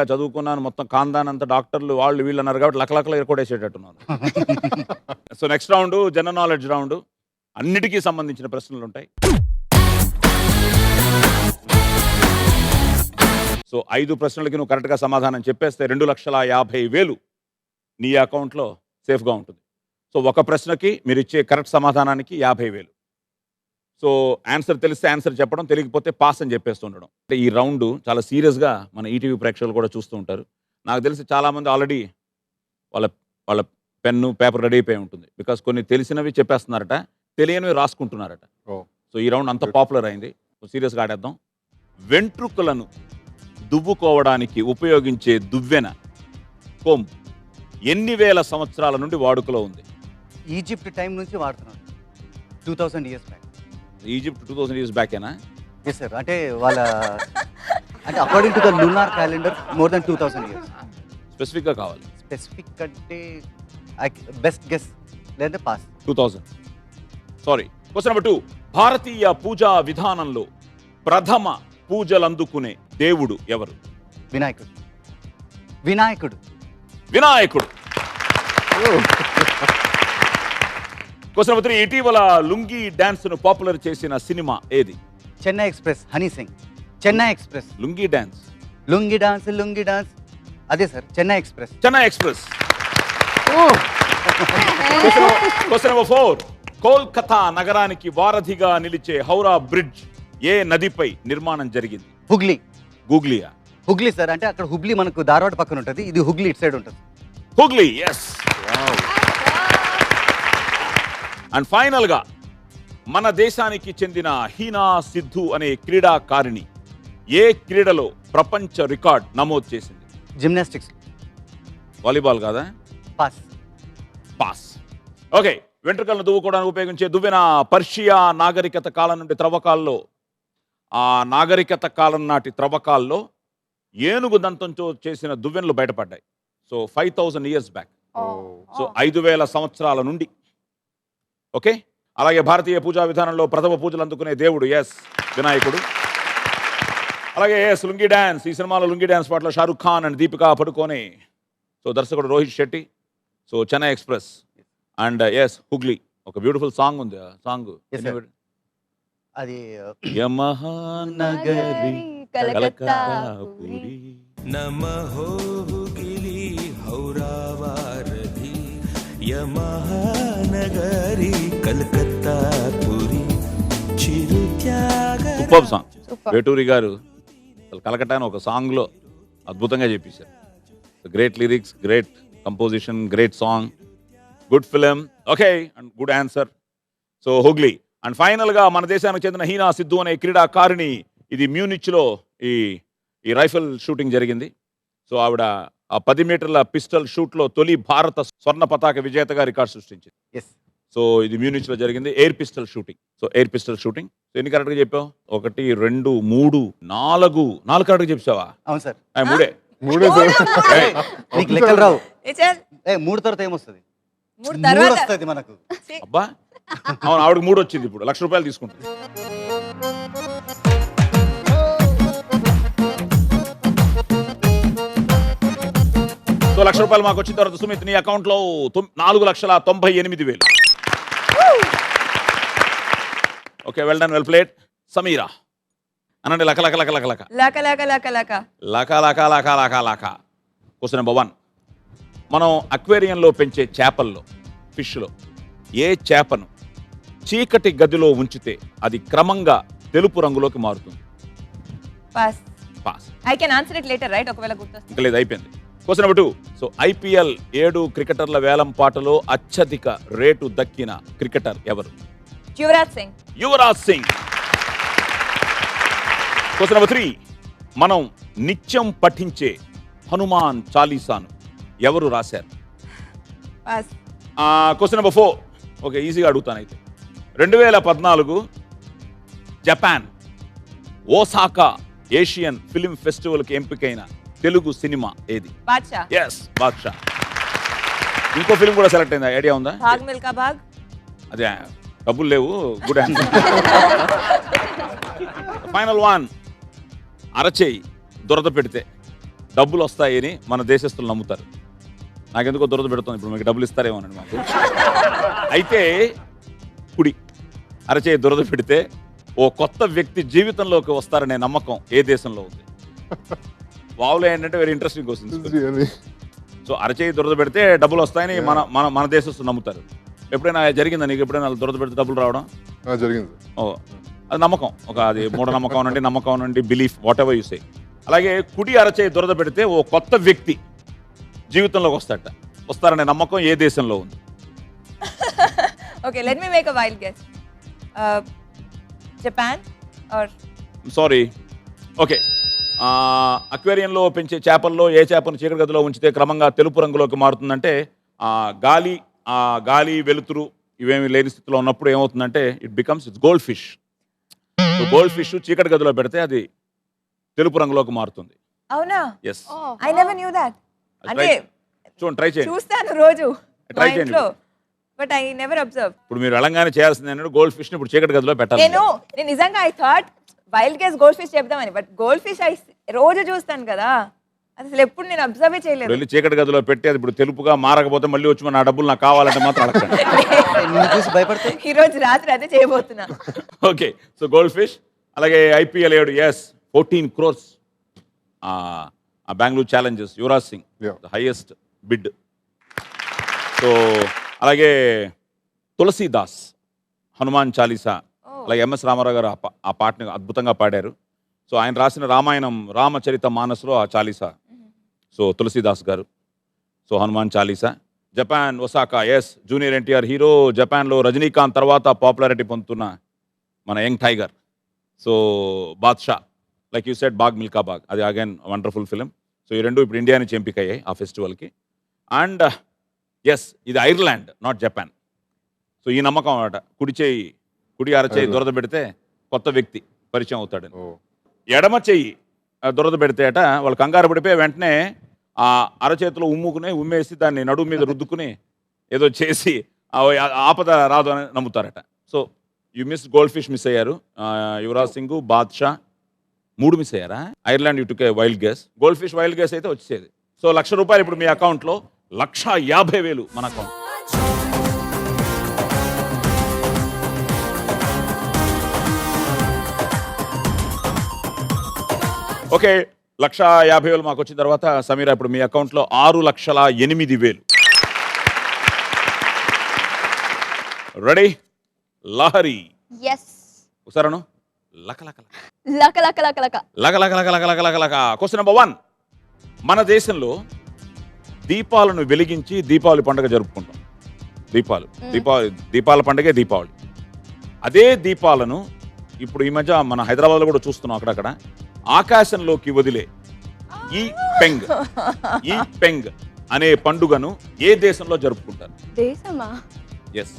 చదువుకున్నాను మొత్తం ఖాందాన్ అంత డాక్టర్లు వాళ్ళు వీళ్ళు అన్నారు కాబట్టి లక్షలు ఎరకొడేసేటట్టున్నాను. So next round general knowledge round. అన్నిటికీ సంబంధించిన ప్రశ్నలు ఉంటాయి. సో 5 ప్రశ్నలకి నువ్వు కరెక్ట్గా సమాధానం చెప్పేస్తే 2,50,000 నీ అకౌంట్లో సేఫ్గా ఉంటుంది. సో ఒక ప్రశ్నకి మీరు ఇచ్చే కరెక్ట్ సమాధానానికి 50,000. సో ఆన్సర్ తెలిస్తే ఆన్సర్ చెప్పడం, తెలియకపోతే పాస్ అని చెప్పేస్తూ ఉండడం. అంటే ఈ రౌండ్ చాలా సీరియస్గా మన ఈటీవీ ప్రేక్షకులు కూడా చూస్తూ ఉంటారు. నాకు తెలిసి చాలామంది ఆల్రెడీ వాళ్ళ పెన్ను పేపర్ రెడీ అయిపోయి ఉంటుంది. బికాస్ కొన్ని తెలిసినవి చెప్పేస్తున్నారట, తెలియనివి రాసుకుంటున్నారట. సో ఈ రౌండ్ అంత పాపులర్ అయింది. సో సీరియస్గా ఆడేద్దాం. వెంట్రుకలను దువ్వుకోవడానికి ఉపయోగించే దువ్వెన కోమ్ ఎన్ని వేల సంవత్సరాల నుండి వాడుకలో ఉంది? ఈజిప్ట్ టైం నుంచి వాడుతున్నాను. 2000 years బ్యాక్. ఈజిప్ట్ 2000 years బ్యాకేనా? Yes sir. అంటే వాళ్ళ అంటే according to the lunar calendar more than 2000 years. స్పెసిఫిక్గా కావాలి. స్పెసిఫిక్ అంటే బెస్ట్ గెస్ లేదంటే పాస్. 2000. సారీ. Question number 2. భారతీయ పూజా విధానంలో ప్రథమ పూజలందుకునే దేవుడు ఎవరు? వినాయకుడు. Question number 3. ఇటీవల లుంగీ డాన్స్ ను పాపులర్ చేసిన సినిమా ఏది? Chennai express. Honey Singh. Chennai express. Lungi dance. Lungi dance అదే sir. Chennai express. Question number 4. Kolkata నగరానికి వారధిగా నిలిచే హౌరా బ్రిడ్జ్ ఏ నదిపై నిర్మాణం జరిగింది? గూగ్లియా. హుగ్లీ సార్. అంటే అక్కడ హుబ్లీ మనకు ధారవాడ పక్కన ఉంటుంది, ఇది హుగ్లీ ఇటు సైడ్ ఉంటుంది. హుగ్లీ. ఎస్. అండ్ ఫైనల్ గా మన దేశానికి చెందిన హీనా సిద్ధు అనే క్రీడాకారిణి ఏ క్రీడలో ప్రపంచ రికార్డ్ నమోదు చేసింది? జిమ్నాస్టిక్స్. వాలీబాల్ కాదా? పాస్. ఓకే. వెంట్రుకలను దువ్వుకోవడానికి ఉపయోగించే దువ్వెన పర్షియా నాగరికత కాలం నుండి త్రవ్వకాల్లో, ఆ నాగరికత కాలం నాటి త్రవ్వకాల్లో ఏనుగు దంతంతో చేసిన దువ్వెనలు బయటపడ్డాయి. So 5,000 years back. సో 5,000 సంవత్సరాల నుండి. ఓకే. అలాగే భారతీయ పూజా విధానంలో ప్రథమ పూజలు అందుకునే దేవుడు వినాయకుడు. అలాగే లుంగీ డాన్స్. ఈ సినిమాలో లుంగీ డాన్స్ పాటలో షారుఖ్ ఖాన్ అండ్ దీపికా పడుకోనే. సో దర్శకుడు Rohit Shetty. So Chennai express and Hooghly. ఒక బ్యూటిఫుల్ సాంగ్ ఉంది. ఆ సాంగ్ అది యమహానగరి కలకత్తాపురి. నమః హుగిలి హౌరావారధి యమహానగరి కలకత్తాపురి చిరుత్యాగ. Super song. వేటూరి గారు అసలు కలకట్టాను ఒక సాంగ్లో అద్భుతంగా చెప్పేశారు. Great lyrics, great composition, great song, good film. Okay and good answer. So Hooghly. And ఫైనల్గా మన దేశానికి చెందిన హీనా సిద్ధు అనే క్రీడాకారిణి, ఇది మ్యూనిచ్లో ఈ రైఫిల్ షూటింగ్ జరిగింది. సో ఆవిడ ఆ 10 మీటర్ల పిస్టల్ షూట్లో తొలి భారత స్వర్ణ పతాక విజేతగా రికార్డ్ సృష్టించింది. ఎస్ సో ఇది మ్యూనిచ్లో జరిగింది, air pistol shooting. So air pistol shooting. So ఎన్ని కరెక్ట్గా చెప్పావు? 1 2 3 4 కరెక్ట్గా చెప్పావా? అవును సార్. మూడే. మూడే సార్. ఏయ్, నీకు లెక్కలు రావు. ఏ చల్ 3 తర్వాత ఏమొస్తుంది? 3 3 తర్వాత వస్తుంది మనకు. అబ్బా అవును, ఆవిడకి 3 వచ్చింది. ఇప్పుడు ₹1,00,000 తీసుకుంటుంది. సో ₹1,00,000 మాకు వచ్చిన తర్వాత సుమిత్ నీ అకౌంట్లో 4,98,000. Okay, well done, well played. Sameera అనండి. లక లక లక లక లక లక లక లక లక లక లక లక లక లక. Question number 1. మనం అక్వేరియంలో పెంచే చేపల్లో, ఫిష్లో ఏ చేపను చీకటి గదిలో ఉంచితే అది క్రమంగా తెలుపు రంగులోకి మారుతుంది? Pass. Pass. I can answer it later right, ఒకవేళ గుర్తొస్తే. ఇంకా లేదు, అయిపోయింది. Question number 2. సో IPL 7 క్రికెటర్ల వేలం పాటలో అత్యధిక రేటు దక్కిన క్రికెటర్ ఎవరు? యువరాజ్ సింగ్. యువరాజ్ సింగ్. Question number 3. మనం నిత్యం పఠించే హనుమాన్ చాలీసాను ఎవరు రాశారు? పాస్. Question number 4. ఓకే, ఈజీగా అడుగుతాను అయితే. 2014 జపాన్ ఓసాకా ఏషియన్ ఫిల్మ్ ఫెస్టివల్కి ఎంపికైన తెలుగు సినిమా ఏది? బాద్షా. ఎస్, బాద్షా. ఇంకో ఫిల్మ్ కూడా సెలెక్ట్ అయింది, ఐడియా ఉందా? భాగ్ మిల్కా భాగ్. అదే, డబ్బులు లేవు. Good answer. ఫైనల్ 1. అరచేయి దురద పెడితే డబ్బులు వస్తాయని మన దేశస్తులు నమ్ముతారు. నాకెందుకో దురద పెడుతుంది, ఇప్పుడు మీకు డబ్బులు ఇస్తారేమోనండి మాకు. అయితే కుడి అరచేయి దురద పెడితే ఓ కొత్త వ్యక్తి జీవితంలోకి వస్తారనే నమ్మకం ఏ దేశంలో ఉంది? వావులో ఏంటంటే వెరీ ఇంట్రెస్టింగ్ క్వశ్చన్. సో అరచేయి దురద పెడితే డబ్బులు వస్తాయని మన మన మన దేశస్తులు నమ్ముతారు. ఎప్పుడైనా జరిగిందా నీకు? ఎప్పుడైనా దురద పెడితే డబ్బులు రావడం? జరిగింది. ఓ, అది నమ్మకం. అది మూఢనమ్మకం నుండి, నమ్మకం నుండి, belief, what ever you say. అలాగే కుడి అరచేయి దురద పెడితే ఓ కొత్త వ్యక్తి జీవితంలోకి వస్తారనే నమ్మకం ఏ దేశంలో ఉంది? Okay, let me make a wild guess. Japan or sorry. Okay, అక్వేరియంలో పెంచే చేపల్లో ఏ చేపను చీకటి గదిలో ఉంచితే క్రమంగా తెలుపు రంగులోకి మారుతుందంటే గాలి వెలుతురు ఇవేమి లేని స్థితిలో ఉన్నప్పుడు ఏమవుతుందంటే it's goldfish. So goldfish చీకటి గదిలో పెడితే అది తెలుపు రంగులోకి మారుతుంది. అవునా? Yes, I never knew that. అంటే చూడండి, ట్రై చేయండి. చూస్తాను రోజు Try మా ఇంట్లో, బట్ ఐ నెవర్ అబ్జర్వ్. ఇప్పుడు మీరు వెళ్ళంగానే చేయాల్సింది ఏంటంటే గోల్డ్ ఫిష్ ని ఇప్పుడు చీకటి గదిలో పెట్టాలి. నేను నిజంగా I thought wild guess gold fish చెప్దామని, బట్ గోల్డ్ ఫిష్ రోజు చూస్తాను కదా, అసలు ఎప్పుడు నేను అబ్జర్వే చేయలేదు. వెళ్ళి చీకటి గదిలో పెట్టి అది ఇప్పుడు తెలుపుగా మారకపోతే మళ్ళీ వచ్చి నా డబ్బులు నాకు కావాలంటే మాత్రం అడగండి. నిన్ను చూసి భయపడితే ఈ రోజు రాత్రి అదే చేయబోతున్నా. Okay, so goldfish. అలాగే IPL 7 14 crores Bengaluru challengers Yuvraj Singh highest bid. So అలాగే తులసీదాస్ హనుమాన్ చాలీసా, అలాగే MS రామారావు గారు ఆ పాటని అద్భుతంగా పాడారు. సో ఆయన రాసిన రామాయణం రామచరిత మానస్లో ఆ Chalisa. So Tulsidas garu. So Hanuman Chalisa. Japan Osaka, junior NTR hero. జపాన్లో రజనీకాంత్ తర్వాత పాపులారిటీ పొందుతున్న మన young tiger. So Badshah, like you said, Bhaag Milkha Bhaag, అది అగైన్ వండర్ఫుల్ ఫిలిం. సో ఈ రెండు ఇప్పుడు ఇండియా నుంచి ఎంపిక అయ్యాయి ఆ ఫెస్టివల్కి. అండ్ ఇది ఐర్లాండ్, నాట్ జపాన్. సో ఈ నమ్మకం అన్నమాట, కుడి అరచేయి దురద పెడితే కొత్త వ్యక్తి పరిచయం అవుతాడు. ఎడమ చెయ్యి దురద పెడితే వాళ్ళు కంగారు పడిపోయి వెంటనే ఆ అరచేతిలో ఉమ్మేసి దాన్ని నడుము మీద రుద్దుకుని ఏదో చేసి ఆపద రాదు అని నమ్ముతారట. So you miss goldfish, miss అయ్యారు. యువరాజ్ సింగ్, బాద్షా 3 మిస్ అయ్యారా? Ireland you took a wild guess. Goldfish wild guess అయితే వచ్చేది. సో ₹1,00,000 ఇప్పుడు మీ అకౌంట్లో, 1,50,000 మన అకౌంట్. ఓకే, 1,50,000 మాకు వచ్చిన తర్వాత సమీరా ఇప్పుడు మీ అకౌంట్లో 6,08,000. రెడీ? లహరి. yes ఒకసారను. లక లక లక లక లక లక లక లక లక లక లక లక లక. Question number 1. మన దేశంలో దీపాలను వెలిగించి దీపావళి పండుగ జరుపుకుంటాం. దీపాల పండుగే దీపావళి. అదే దీపాలను ఇప్పుడు ఈ మధ్య మన హైదరాబాద్లో కూడా చూస్తున్నాం అక్కడక్కడ ఆకాశంలోకి వదిలే ఈ పెంగ్ అనే పండుగను ఏ దేశంలో జరుపుకుంటారు? దేశమా? ఎస్,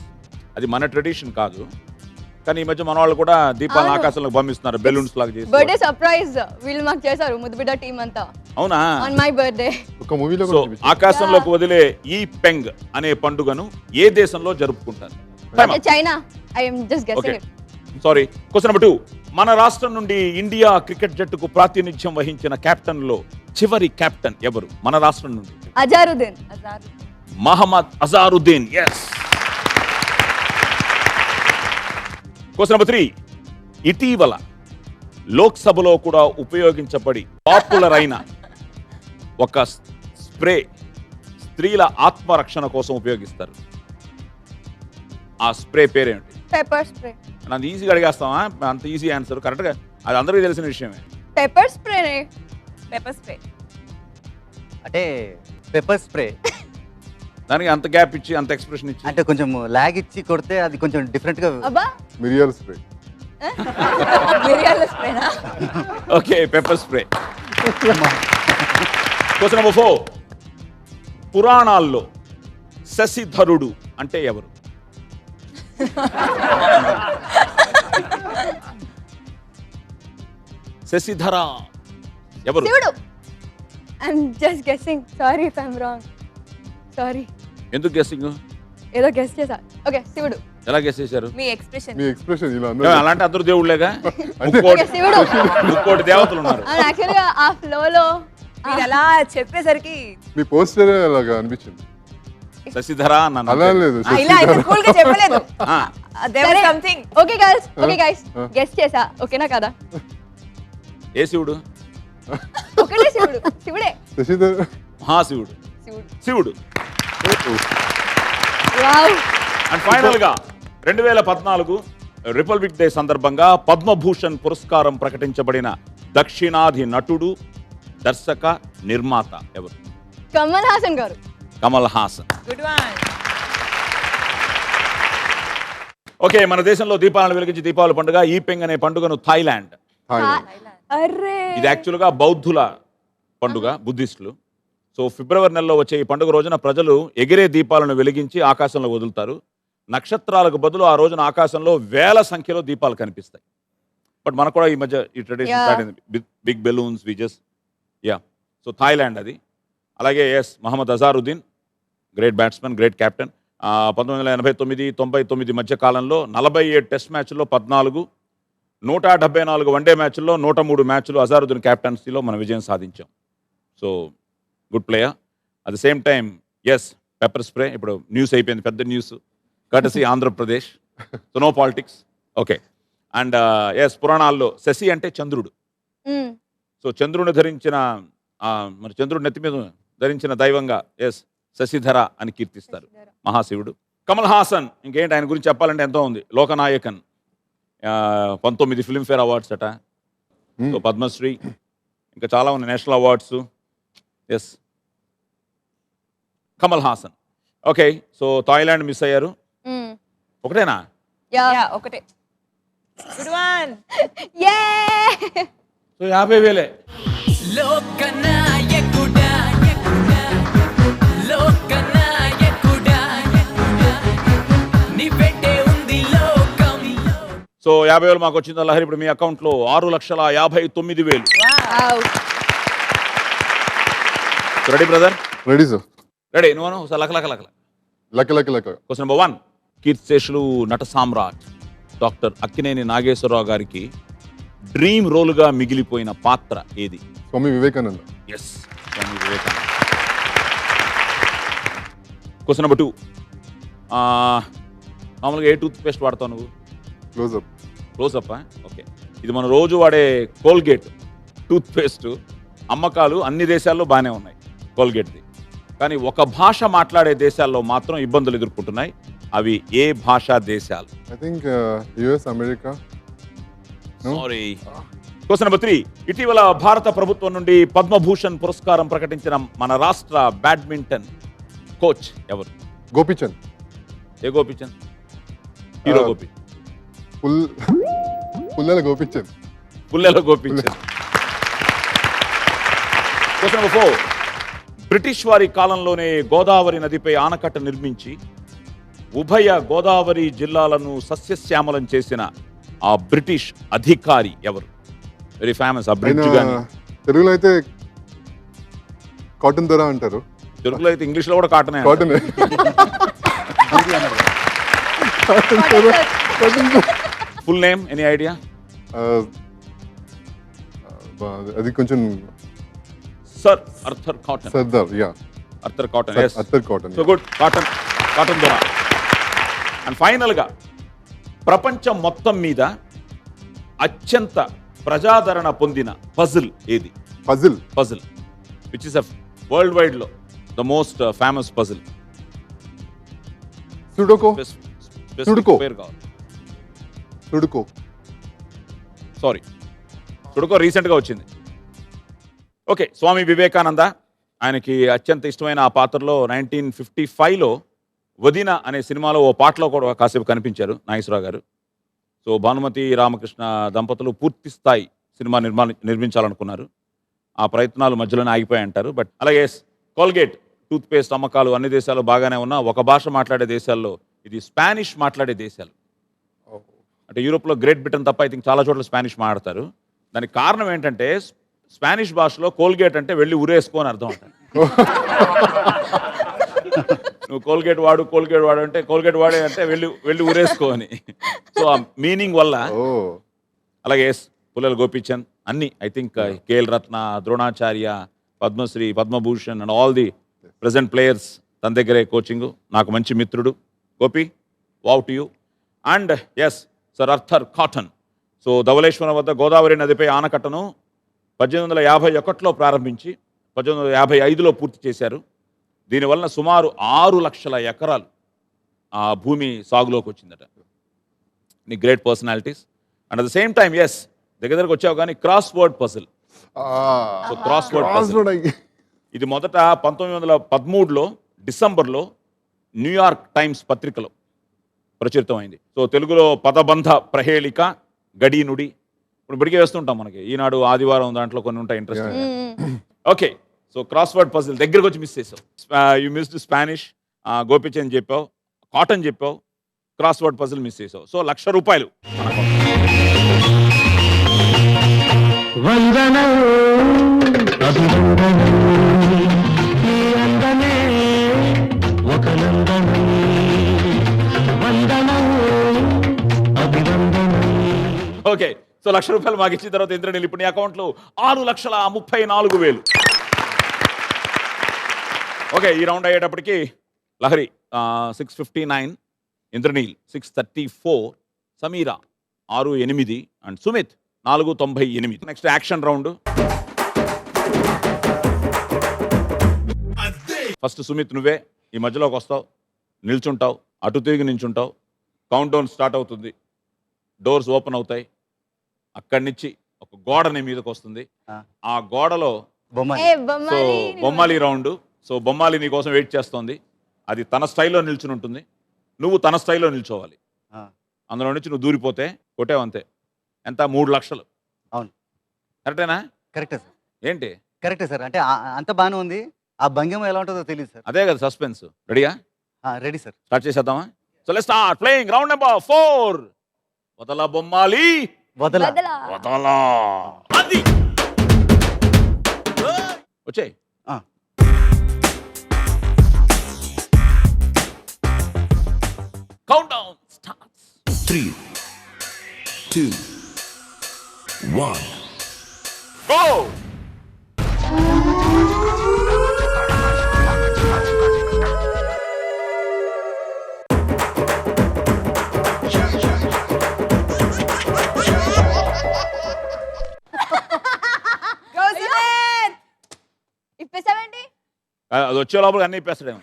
అది మన ట్రెడిషన్ కాదు, కానీ ఈ మధ్య మన వాళ్ళు కూడా దీపాలను అవును. ఆకాశంలోకి పంపిస్తున్నారు బెలూన్స్ లాగా చేసి. బర్త్డే సర్ప్రైజ్ వీళ్ళు మాకు చేశారు, ముద్దుబిడ్డ టీం అంతా అవునా? On my birthday. ఒక మూవీలో సో కూడా ఆకాశంలోకి వదిలే ఈ పెంగ్ అనే పండుగను ఏ దేశంలో జరుపుకుంటారు? China. I'm just okay, guessing. Sorry. Question number 2. మన రాష్ట్రం నుండి ఇండియా క్రికెట్ జట్టుకు ప్రాతినిధ్యం వహించిన కెప్టెన్ లో చివరి కెప్టెన్ ఎవరు? మన రాష్ట్రం నుండి Azharuddin. Mohammad Azharuddin. Yes. Question number 3. ఇటీవల లోక్సభలో కూడా ఉపయోగించబడి పాపులర్ అయిన ఒక స్ప్రే స్త్రీల ఆత్మరక్షణ కోసం ఉపయోగిస్తారు. ఆ స్ప్రే పేరేంటి? Pepper spray. అంత ఈజీగా అడిగేస్తావా? అంత ఈజీ ఆన్సర్ కరెక్ట్గా, అది అందరికీ తెలిసిన విషయమే. పెప్పర్ స్ప్రేనే. Pepper spray. అంటే పెప్పర్ స్ప్రే దానికి అంత గ్యాప్ ఇచ్చి అంత ఎక్స్ప్రెషన్ ఇచ్చి అంటే కొంచెం లాగ్ ఇచ్చి కొడితే అది కొంచెం డిఫరెంట్ గా. అబ్బా, మిరియాల స్ప్రే. మిరియాల స్ప్రేనా? Okay, pepper spray. Question number 4. పురాణాల్లో శశిధరుడు అంటే ఎవరు? శశిధర ఎవరు? శివుడు. I'm just guessing. Sorry if I'm wrong. Sorry. ఎందుకు గెస్సింగ్? ఏదో గెస్ చేశా. ఓకే, శివుడు. ఎలా గెస్ చేశారు? మీ ఎక్స్ప్రెషన్. మీ ఎక్స్ప్రెషన్ ఇలా ఏం, అలాంటి అందరు దేవుళ్ళేగా? ఓకే, శివుడు. ముక్కోటి దేవతలు ఉన్నారు. యాక్చువల్గా ఆ ఫ్లోలో మీరు అలా చెప్పేసరికి మీ పోస్టర్ అలాగా అనిపించింది. శశిధర అన్నాను. అలా లేదు. ఇలా అయితే కూల్ గా చెప్పలేదు. ఆ, there was something. Okay guys guess చేసా. ఓకేనా కదా? ఏ శివుడు? ఒకటే శివుడు. శివుడే. శశిధర్. మహాశివుడు. శివుడు. వావ్. అండ్ ఫైనల్ గా 2014 రిపబ్లిక్ డే సందర్భంగా పద్మభూషణ్ పురస్కారం ప్రకటించబడిన దక్షిణాది నటుడు, దర్శక, నిర్మాత ఎవరు? కమల్ హాసన్ గారు. Kamal Haasan. Good one. Okay, మన దేశంలో దీపాలను వెలిగించి దీపావళి పండుగ ఈ పెంగ్ అనే పండుగను థాయిలాండ్. అర్రే, ఇది యాక్చువల్గా బౌద్ధుల పండుగ, బుద్ధిస్టులు. సో ఫిబ్రవరి నెలలో వచ్చే ఈ పండుగ రోజున ప్రజలు ఎగిరే దీపాలను వెలిగించి ఆకాశంలో వదులుతారు. నక్షత్రాలకు బదులు ఆ రోజున ఆకాశంలో వేల సంఖ్యలో దీపాలు కనిపిస్తాయి. బట్ మనకు కూడా ఈ మధ్య ఈ ట్రెడిషన్ స్టార్ట్ అయింది. Big balloons wishes. Yeah, so Thailand అది. అలాగే yes, Mohammad Azharuddin, great batsmen, great captain. 1989-99 మధ్య కాలంలో 47 టెస్ట్ మ్యాచ్ల్లో 14, 174 వన్డే మ్యాచ్ల్లో 103 మ్యాచ్లు అజారుద్దీన్ క్యాప్టెన్సీలో మనం విజయం సాధించాం. So good player. At the same time yes, pepper spray ఇప్పుడు న్యూస్ అయిపోయింది, పెద్ద న్యూస్, కటసి Andhra Pradesh. So no politics. Okay. And yes, పురాణాల్లో శశి అంటే చంద్రుడు. సో చంద్రుడిని ధరించిన మరి చంద్రుడి నెత్తి మీద ధరించిన దైవంగా ఎస్ శశిధర అని కీర్తిస్తారు, మహాశివుడు. కమల్ హాసన్, ఇంకేంటి ఆయన గురించి చెప్పాలంటే ఎంతో ఉంది. లోకనాయకన్, 19 ఫిల్మ్ఫేర్ అవార్డ్స్ అట, సో పద్మశ్రీ, ఇంకా చాలా ఉన్నాయి, national awards. Yes, Kamal Haasan. Okay, so Thailand miss అయ్యారు. ఒకటేనా? యా, ఒకటే. Good one. యే. సో 50,000. లోకనాయకుడా లోకనాయకుడా నీ పెట్టే ఉంది లోకం. సో 50,000 మాకు వచ్చింది లహరి. ఇప్పుడు మీ అకౌంట్లో 6,59,000. Wow. Ready brother? Ready sir. Ready. నువ్వు ఒకసారి లక. లెక్క. Question number 1. కీర్తిశేషులు, నట సామ్రాట్ డాక్టర్ అక్కినేని నాగేశ్వరరావు గారికి డ్రీమ్ రోల్గా మిగిలిపోయిన పాత్ర ఏది? Swami Vivekananda. Yes, Swami Vivekananda. Question number 2. మామూలుగా ఏ టూత్ పేస్ట్ వాడతావు నువ్వు? క్లోజ్అప్. క్లోజ్అప్. ఓకే, ఇది మనం రోజు వాడే కోల్గేట్ టూత్ పేస్ట్ అమ్మకాలు అన్ని దేశాల్లో బాగానే ఉన్నాయి కోల్గేట్ది. కానీ ఒక భాష మాట్లాడే దేశాల్లో మాత్రం ఇబ్బందులు ఎదుర్కొంటున్నాయి. అవి ఏ భాషా దేశాలు? I think US, America. Sorry. Question number 3. ఇటీవల భారత ప్రభుత్వం నుండి పద్మభూషణ్ పురస్కారం ప్రకటించిన మన రాష్ట్ర బ్యాడ్మింటన్ కోచ్ ఎవరు? గోపిచంద్. ఏ గోపిచంద్? హీరో గోపి. పుల్లెల గోపించండి. పుల్లెలో గోపించారు. Question number 4. బ్రిటిష్ వారి కాలంలోనే గోదావరి నదిపై ఆనకట్ట నిర్మించి ఉభయ గోదావరి జిల్లాలను సస్యశ్యామలం చేసిన ఆ బ్రిటిష్ అధికారి ఎవరు? వెరీ ఫేమస్ ఆ బ్రిడ్జ్ ఆయన గాని. తెలుగులో అయితే కాటన్ దొర అంటారు. తెలుగులో అయితే ఇంగ్లీష్ లో కూడా కాటనే. Cotton full name any idea? అది కొంచెం sir Arthur Cotton. Sardar, yeah, Arthur Cotton. Arthur Cotton. So good. Cotton దొర. అండ్ ఫైనల్ గా ప్రపంచం మొత్తం మీద అత్యంత ప్రజాదరణ పొందిన పజిల్ ఏది? Puzzle which is world wide లో the most famous puzzle. Sudoku. Sudoku. పేరు కావాలి. సుడుకో. సారీ, సుడుకో రీసెంట్ గా వచ్చింది. ఓకే, స్వామి వివేకానంద. ఆయనకి అత్యంత ఇష్టమైన ఆ పాత్రలో 1955లో వదిన అనే సినిమాలో ఓ పాటలో కూడా కాసేపు కనిపించారు నాగేశ్వరరావు గారు. సో భానుమతి రామకృష్ణ దంపతులు పూర్తి స్థాయి సినిమా నిర్మించాలనుకున్నారు. ఆ ప్రయత్నాలు మధ్యలోనే ఆగిపోయాయి అంటారు. బట్ అలాగే కోల్గేట్ టూత్ పేస్ట్ అమ్మకాలు అన్ని దేశాలు బాగానే ఉన్నా ఒక భాష మాట్లాడే దేశాల్లో ఇది స్పానిష్ మాట్లాడే దేశాలు. అంటే యూరోప్లో గ్రేట్ బ్రిటన్ తప్ప ఐ థింక్ చాలా చోట్ల స్పానిష్ మాట్లాడతారు. దానికి కారణం ఏంటంటే స్పానిష్ భాషలో కోల్గేట్ అంటే వెళ్ళి ఉరేసుకో అని అర్థం అంటారు. నువ్వు కోల్గేట్ వాడు అంటే కోల్గేట్ వాడే అంటే వెళ్ళి ఉరేసుకో అని. సో ఆ మీనింగ్ వల్ల. అలాగే పుల్లెల గోపీచంద్ అన్ని I think Khel Ratna, Dronacharya, Padmashri, Padmabhushan and all the present players తన దగ్గరే కోచింగ్. నాకు మంచి మిత్రుడు Gopi. Wow to you. And yes sir Arthur Cotton. So Dowleswaram వద్ద గోదావరి నదిపై ఆనకట్టను 1851లో ప్రారంభించి 1855లో పూర్తి చేశారు. దీనివలన సుమారు 6 లక్షల ఎకరాలు ఆ భూమి సాగులోకి వచ్చిందట. నీ great personalities. And at the same time yes దగ్గరకు వచ్చావు కానీ crossword puzzle. So crossword puzzle ఇది మొదట 1913లో డిసెంబర్లో న్యూయార్క్ టైమ్స్ పత్రికలో ప్రచురితమైంది. సో తెలుగులో పదబంధ ప్రహేళిక, గడీనుడి ఇప్పుడు ఇప్పటికే వేస్తుంటాం మనకి. ఈనాడు, ఆదివారం దాంట్లో కొన్ని ఉంటాయి interest. Okay, so crossword puzzle దగ్గరకు వచ్చి మిస్ చేసావు. యూ మిస్డ్ స్పానిష్, గోపిచంద్ చెప్పావు, కాటన్ చెప్పావు, క్రాస్ వర్డ్ పజిల్ మిస్ చేసావు. సో ₹1,00,000. ఓకే, సో ₹1,00,000 మాకు ఇచ్చిన తర్వాత ఇంద్రనీల్ ఇప్పుడు నీ అకౌంట్లో 6,34,000. ఓకే, ఈ రౌండ్ అయ్యేటప్పటికి Lahari 659, Indraneel 634, Sameera 68 and Sumit 498. Next action round. First Sumit నువ్వే ఈ మధ్యలోకి వస్తావు, నిల్చుంటావు, అటు తిరిగి నిల్చుంటావు. కౌంట్ డౌన్ స్టార్ట్ అవుతుంది, డోర్స్ ఓపెన్ అవుతాయి. అక్కడి నుంచి ఒక గోడ నీ మీదకి వస్తుంది. ఆ గోడలో సో బొమ్మాలి రౌండ్. సో బొమ్మాలి నీ కోసం వెయిట్ చేస్తోంది. అది తన స్టైల్లో నిల్చుని ఉంటుంది, నువ్వు తన స్టైల్లో నిల్చోవాలి. అందులో నుంచి నువ్వు దూరిపోతే కొట్టేవంతే. ఎంత? 3 లక్షలు. అవును, కరెక్టేనా? కరెక్టే సార్. ఏంటి కరెక్టే సార్. అంటే అంత బాగానే ఉంది, ఆ భంగిమ ఎలా ఉంటుందో తెలియదు సార్. అదే కదా సస్పెన్స్. రెడీగా? Ready sir. స్టార్ట్ చేసేద్దామా? So let's start playing round number 4. వదల బొమ్మాలి, వదల. వదలా. అది వచ్చే కౌంట్ డౌన్ స్టార్ట్స్. 3, 2, 1. గో. ఇప్పేసావేంటి? అది వచ్చే లోపల అన్ని ఇప్పేస్తాడేమో.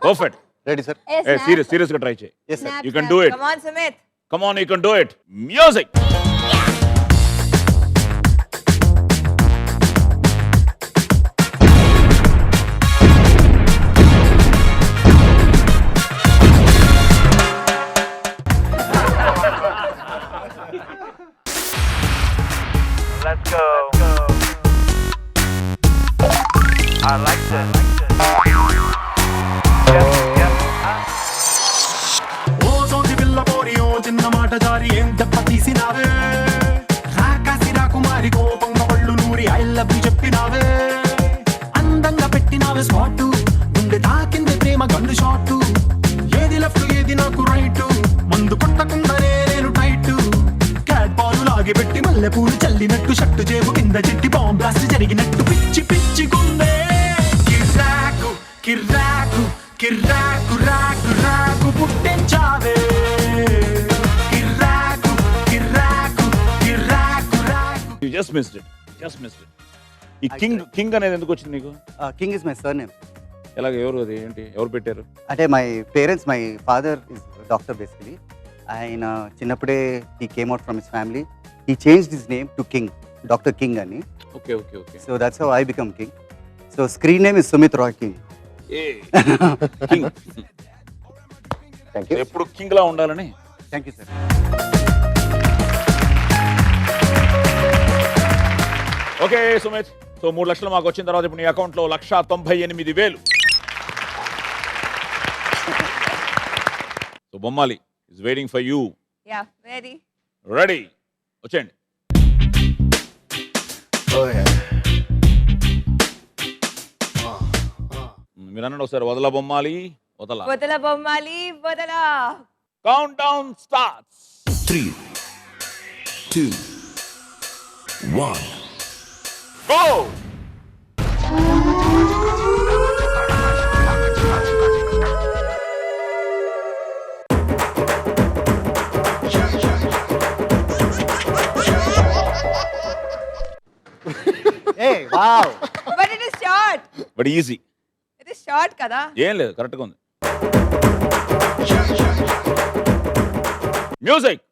పర్ఫెక్ట్. Ready sir. సీరియస్ గా ట్రై చేయి. Yes sir. You can do it. Come on, Sumit. Come on, you can do it. Music. ఏం దెబ్బ తీసినావే రాకాసి రాకుమారి కోపంగా ఒళ్ళు నూరి ఐ లవ్ యు చెప్పినావే అందంగా పెట్టినావే స్పాటు గుండె తాకింది ప్రేమ గన్ను షాటు ఏది లెఫ్ట్ ఏది నాకు రైట్ మందు కొట్టకుండానే నేను టైట్ క్యాట్ పాలు లాగి పెట్టి మల్లె పూలు చల్లినట్టు షట్టు జేబు కింద చెట్టి బాంబ్ బ్లాస్ట్ జరిగినట్టు పిచ్చి పిచ్చి గుండె కిర్రాకు కిర్రాకు కిర్రాకు రాకు రాకు పుట్టించావే కిర్రాకు కిర్రాకు కిర్రాకు రాకు. You just missed it. ఈ కింగ్ అనేది ఎందుకు వచ్చింది నీకు? King is my surname. ఎలాగ ఎవరు అది ఏంటి ఎవరు పెట్టారు? అంటే my parents, my father is doctor basically. ఆయన చిన్నప్పుడే he came out from his family. He changed his name to King, doctor King అని. Okay okay okay. So that's how I become King. So screen name is Sumit Roy King. A King. Thank you. ఎప్పుడు king లా ఉండాలని. Thank you sir. Okay Sumit, so 3 లక్షలు మాకు వచ్చిన తర్వాత ఇప్పుడు నీ అకౌంట్లో 1,98,000. So Bommali is waiting for you. Yeah very ready? వచ్చేయండి. మీరు అనండి ఒకసారి. వదల బొమ్మాలి, వదల. వదల బొమ్మాలి వదల. Countdown starts. 3, 2, 1. గో. ఏ wow. But it is short. But easy. It is short కదా. ఏం లేదు, కరెక్ట్గా ఉంది. Music.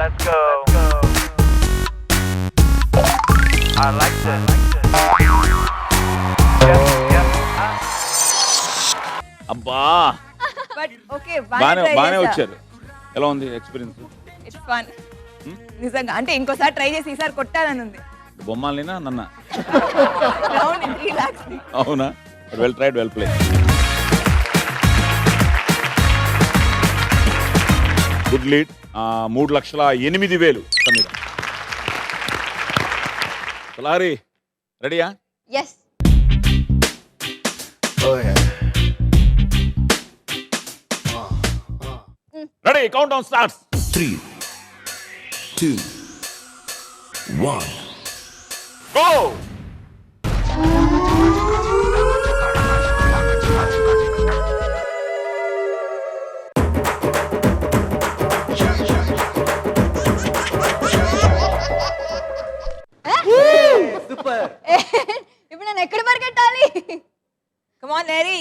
Let's go. I like that. అబ్బా, బట్ ఓకే బానే వచ్చారు. ఎలా ఉంది ఎక్స్పీరియన్స్? It's fun. నిజంగా అంటే ఇంకోసారి ట్రై చేసి ఈసారి కొట్టాలని ఉంది. బొమ్మాలినా నన్న? Round in 3 lakhs. అవునా? Well tried, well play. Good lead. 3,08,000 సమీర. సలారి రెడీయా? Yes. Ready? Countdown starts. 3, 2, 1. Go. Super. ఇప్పుడు నేను ఎక్కడ పరిగెట్టాలి? Come on లేరీ.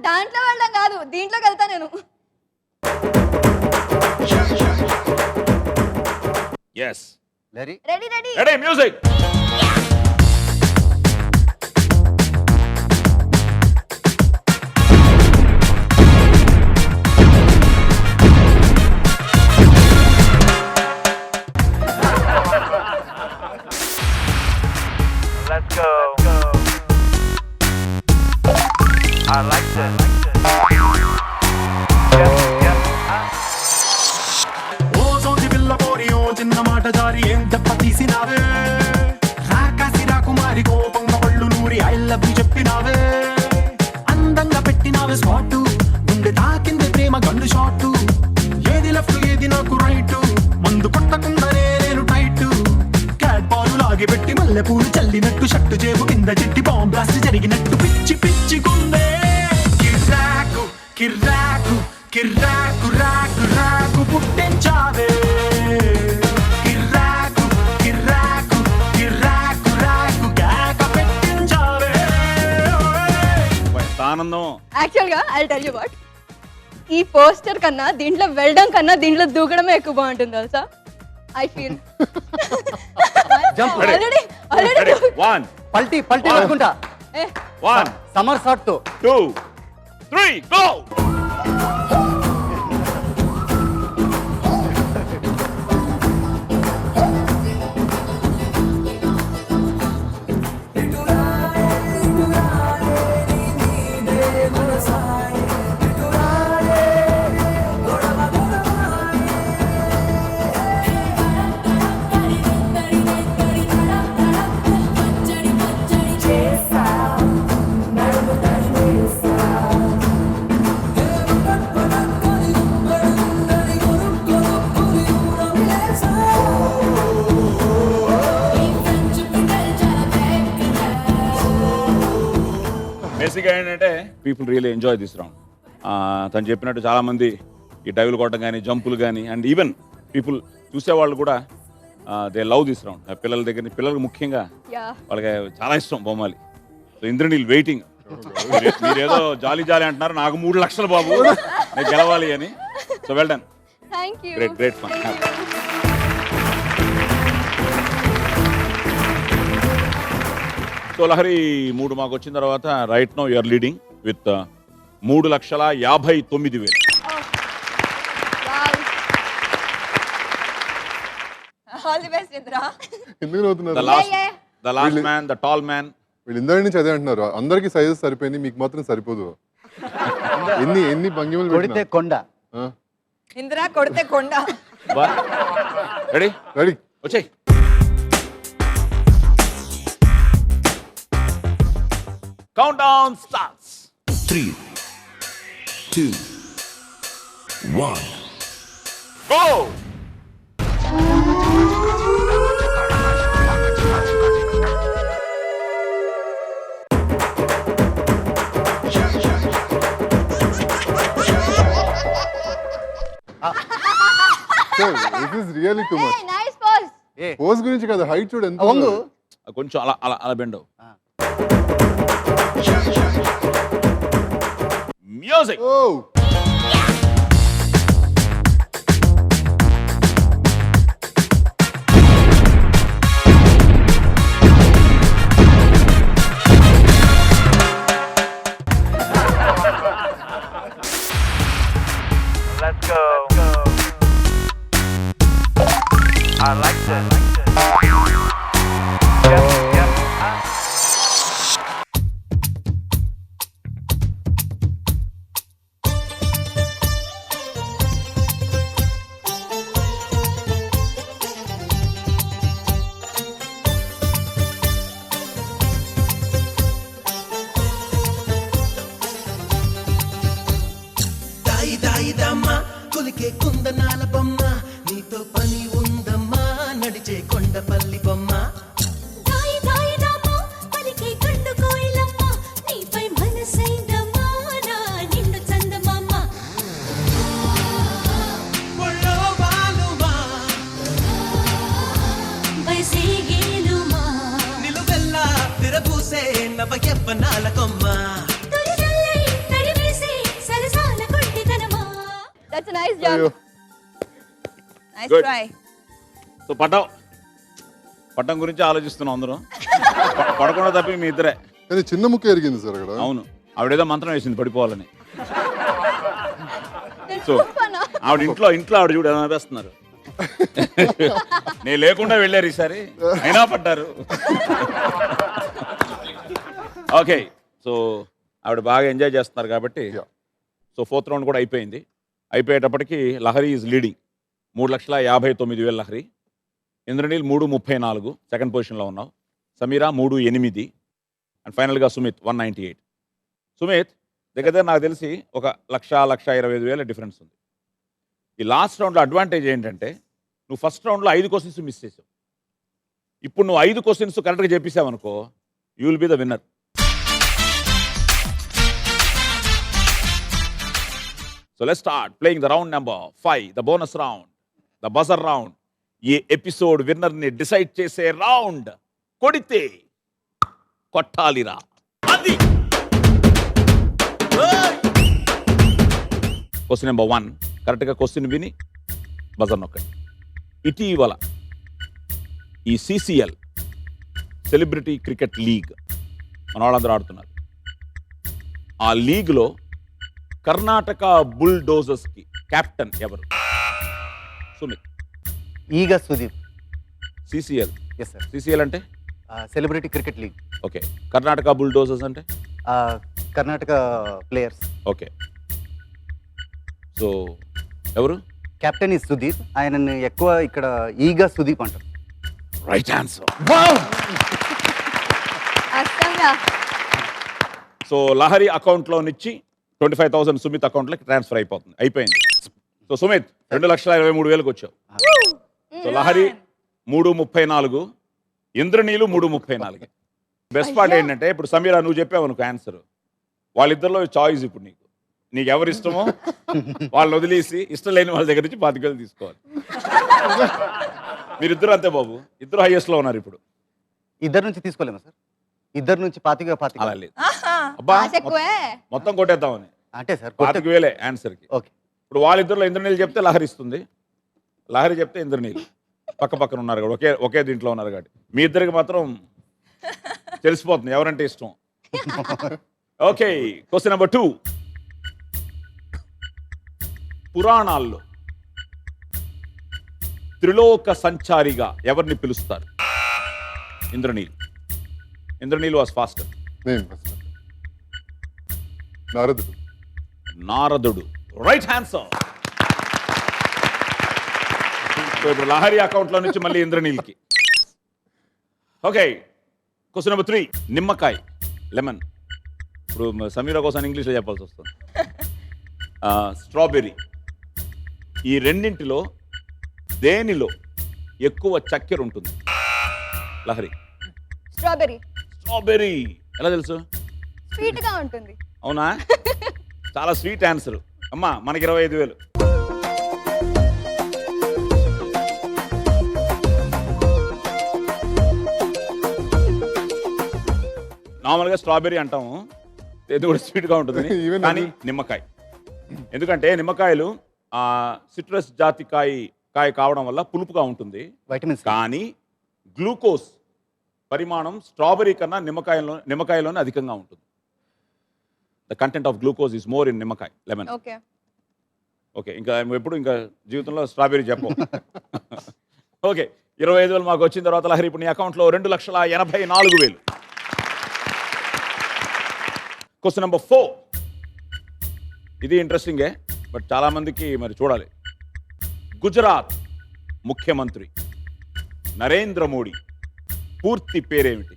దాంట్లో వెళ్ళడం కాదు, దీంట్లోకి వెళ్తా నేను. yes. Ready? Ready ready. Ready music. Let's go. I like that. ఓ సోది పిల్ల పోరి ఓ చిన్న మాట జారి ఏం దెబ్బ తీసినావే రాకాసి రాకుమారి కోపంగా ఒళ్ళు నూరి ఐ లవ్ యు చెప్పినావే అందంగా పెట్టినావే స్పాటు గుండె తాకింది ప్రేమ గన్ను షాటు ఏది లెఫ్ట్ ఏది నాకు రైట్ మందు కొట్టకుండానే నేను టైట్ క్యాట్ పాలు లాగి పెట్టి మల్లె పూలు చల్లినట్టు షట్టు జేబు కింద చెట్టి బాంబ్ బ్లాస్ట్ జరిగినట్టు పిచ్చి పిచ్చి గుండె కిర్రాకు కిర్రాకు కిర్రాకు రాకు రాకు పుట్టించావే కిర్రాకు కిర్రాకు కిర్రాకు రాకు కేక పెట్టించావే. ఆనందం. యాక్చువల్ గా ఐ టెల్ యూ వాట్, ఈ పోస్టర్ కన్నా దీంట్లో వెళ్ళడం కన్నా దీంట్లో దూకడమే ఎక్కువ బాగుంటుంది తెలుసా. I feel jump. Already ready? 1 పల్టీ పట్టుకుంటా. 1 సమర్ షాట్ తో 2 3 గో. బేసిక్గా ఏంటంటే people really enjoy this round. తను చెప్పినట్టు చాలామంది ఈ డైవ్లు కొట్టడం కానీ జంపులు కానీ అండ్ ఈవెన్ పీపుల్ చూసేవాళ్ళు కూడా దే లవ్ దిస్ రౌండ్. పిల్లల దగ్గర పిల్లలకు ముఖ్యంగా యా వాళ్ళకి చాలా ఇష్టం బొమ్మాలి. So Indraneel waiting. మీరేదో జాలీ జాలీ అంటున్నారు, నాకు 3 లక్షలు బాబు నేను గెలవాలి అని. So well done, thank you great great fun. So Lahari 3 మాకు వచ్చిన తర్వాత right no you're leading with 3,59,000. All the best Indra. ఎందుకు నవ్వుతున్నారు? The last man, the tall man. వీళ్ళు ఇందరి నుంచి అదే అంటున్నారు, అందరికి సైజెస్ సరిపోయింది, మీకు మాత్రం సరిపోదు. ఎన్ని భంగిమలు కొడితే కొండ. ఇంద్ర కొడితే కొండ. రెడీ రెడీ వచ్చేయ్. Countdown starts. 3, 2, 1. Go. This is really too much. Nice pose. Pose గురించి కదా, హైట్ చూడు ఎంత వంగు. కొంచెం అలా అలా అలా బెండ్. మ్యూజిక్. ఓ Let's go. I like this. Yep, yep. దాయి దాయిదమ్మా కొలికే కుందనాల బొమ్మ, నీతో పని ఉందమ్మా నడిచే కొండపల్లి బొమ్మ. దాయి దాయిదమ్మా పలికే కండు కోయిలమ్మ, నీపై మనసైందమ్మా నా నిండు చందమామ. ఒళ్ళో వాలుమా వయసే గేలుమా, నిలువెల్లా విరబూసే నవ యవ్వనాల కొమ్మ. తొలిదల్లై తడివేసే సరసాల కొంటితనమా. దట్స్ నైస్ అయ్యో. Jump. Nice Good. Try. So పట్టం గురించి ఆలోచిస్తున్నాం అందరం. పడకుండా తప్పి మీ ఇద్దరే. కానీ చిన్న ముక్క ఎరిగింది సార్ అక్కడ. అవును, ఆవిడేదో మంత్రం వేసింది పడిపోవాలని. సో ఆవిడ ఇంట్లో ఆవిడ చూడు ఎలా వేస్తున్నారు. నేను లేకుండా వెళ్ళారు ఈసారి, అయినా పడ్డారు. ఓకే, సో ఆవిడ బాగా ఎంజాయ్ చేస్తున్నారు కాబట్టి. Yeah. సో 4th రౌండ్ కూడా అయిపోయింది. అయిపోయేటప్పటికి Lahari is leading 3,59,000 Lahari. Indraneel 3,34 second పొజిషన్లో ఉన్నావు. సమీరా 3,8 అండ్ ఫైనల్గా సుమిత్ 198. సుమిత్ దగ్గర నాకు తెలిసి 1,20,000 డిఫరెన్స్ ఉంది. ఈ లాస్ట్ రౌండ్లో అడ్వాంటేజ్ ఏంటంటే నువ్వు ఫస్ట్ రౌండ్లో 5 క్వశ్చన్స్ మిస్ చేసావు. ఇప్పుడు నువ్వు 5 క్వశ్చన్స్ కరెక్ట్గా చెప్పేసావు అనుకో, you will be the winner. So let's start playing the round number 5, the bonus round, the buzzer round. ఈ ఎపిసోడ్ విన్నర్ ని డిసైడ్ చేసే రౌండ్. కొడితే కొట్టాలిరా అది. క్వశ్చన్ నెంబర్ 1 కరెక్ట్గా క్వశ్చన్ విని బజర్ నొక్కండి. ఇటీవల ఈ CCL సెలబ్రిటీ క్రికెట్ లీగ్ మన వాళ్ళందరూ ఆడుతున్నారు. ఆ లీగ్లో కర్ణాటక బుల్డోజర్స్ కి కెప్టెన్ ఎవరు? Sumit. Eega Sudeep. CCL. Yes sir. CCL అంటే celebrity cricket league. Okay. Karnataka bulldozers అంటే కర్ణాటక ప్లేయర్స్. ఓకే. సో ఎవరు? కెప్టెన్ ఈ సుదీప్. ఆయనని ఎక్కువ ఇక్కడ ఈగ సుదీప్ అంటారు. Right answer. అస్సంగా. సో లహరి అకౌంట్లో నుంచి 25,000 సుమిత్ అకౌంట్లోకి ట్రాన్స్ఫర్ అయిపోయింది. సో సుమిత్ 2,23,000 వచ్చావు. సో లహరి 3,34, ఇంద్రనీలు 3,34. బెస్ట్ పార్ట్ ఏంటంటే ఇప్పుడు సమీరా నువ్వు చెప్పావు అనుకో ఆన్సర్, వాళ్ళిద్దరిలో చాయిస్ ఇప్పుడు నీకు ఎవరు ఇష్టమో వాళ్ళని వదిలేసి ఇష్టం లేని వాళ్ళ దగ్గర నుంచి 25,000 తీసుకోవాలి. మీరిద్దరు అంతే బాబు, ఇద్దరు హైయెస్ట్లో ఉన్నారు ఇప్పుడు. ఇద్దరు నుంచి తీసుకోలేమా సార్? ఇద్దరు నుంచి 25 అలా లేదు అబ్బా, ఆశ ఎక్కువే. మొత్తం కొట్టేద్దామని. అంటే సార్ 25,000 ఆన్సర్కి. ఓకే. ఇప్పుడు వాళ్ళిద్దరిలో ఇంద్రనీళ్ళు చెప్తే లహరి ఇస్తుంది, లహరి చెప్తే ఇంద్రనీళ్ళు. పక్క పక్కన ఉన్నారు కాబట్టి ఒకే దీంట్లో ఉన్నారు కాబట్టి మీ ఇద్దరికి మాత్రం తెలిసిపోతుంది ఎవరంటే ఇష్టం. Okay, question number 2. పురాణాల్లో త్రిలోక సంచారిగా ఎవరిని పిలుస్తారు? Indraneel was faster. నేను నారదుడు రైట్ ఆన్సర్. ఇప్పుడు లహరి అకౌంట్లో నుంచి మళ్ళీ ఇంద్రనీల్కి. Okay, question number 3. నిమ్మకాయ, లెమన్. ఇప్పుడు సమీరా కోసం ఇంగ్లీష్లో చెప్పాల్సి వస్తుంది. స్ట్రాబెర్రీ. ఈ రెండింటిలో దేనిలో ఎక్కువ చక్కెర ఉంటుంది? లహరి. స్ట్రాబెర్రీ. ఎలా తెలుసు? స్వీట్ గా ఉంటుంది. అవునా? చాలా స్వీట్ ఆన్సర్ అమ్మా. మనకి 25,000. నార్మల్గా స్ట్రాబెర్రీ అంటాము, ఇది కూడా స్వీట్గా ఉంటుంది. కానీ నిమ్మకాయ, ఎందుకంటే నిమ్మకాయలు సిట్రస్ జాతి కాయ కావడం వల్ల పులుపుగా ఉంటుంది, వైటమిన్స్. కానీ గ్లూకోజ్ పరిమాణం స్ట్రాబెర్రీ కన్నా నిమ్మకాయలోనే అధికంగా ఉంటుంది. The content of glucose is more in నిమ్మకాయ, లెమన్. ఓకే, ఇంకా ఎప్పుడు ఇంకా జీవితంలో స్ట్రాబెర్రీ చెప్పం. ఓకే, 25,000 మాకు వచ్చిన తర్వాత లహరి ఇప్పుడు నీ అకౌంట్లో 2,84,000. Question number 4. ఇది ఇంట్రెస్టింగే, బట్ చాలా మందికి మరి చూడాలి. గుజరాత్ ముఖ్యమంత్రి నరేంద్ర మోడీ పూర్తి పేరేమిటి?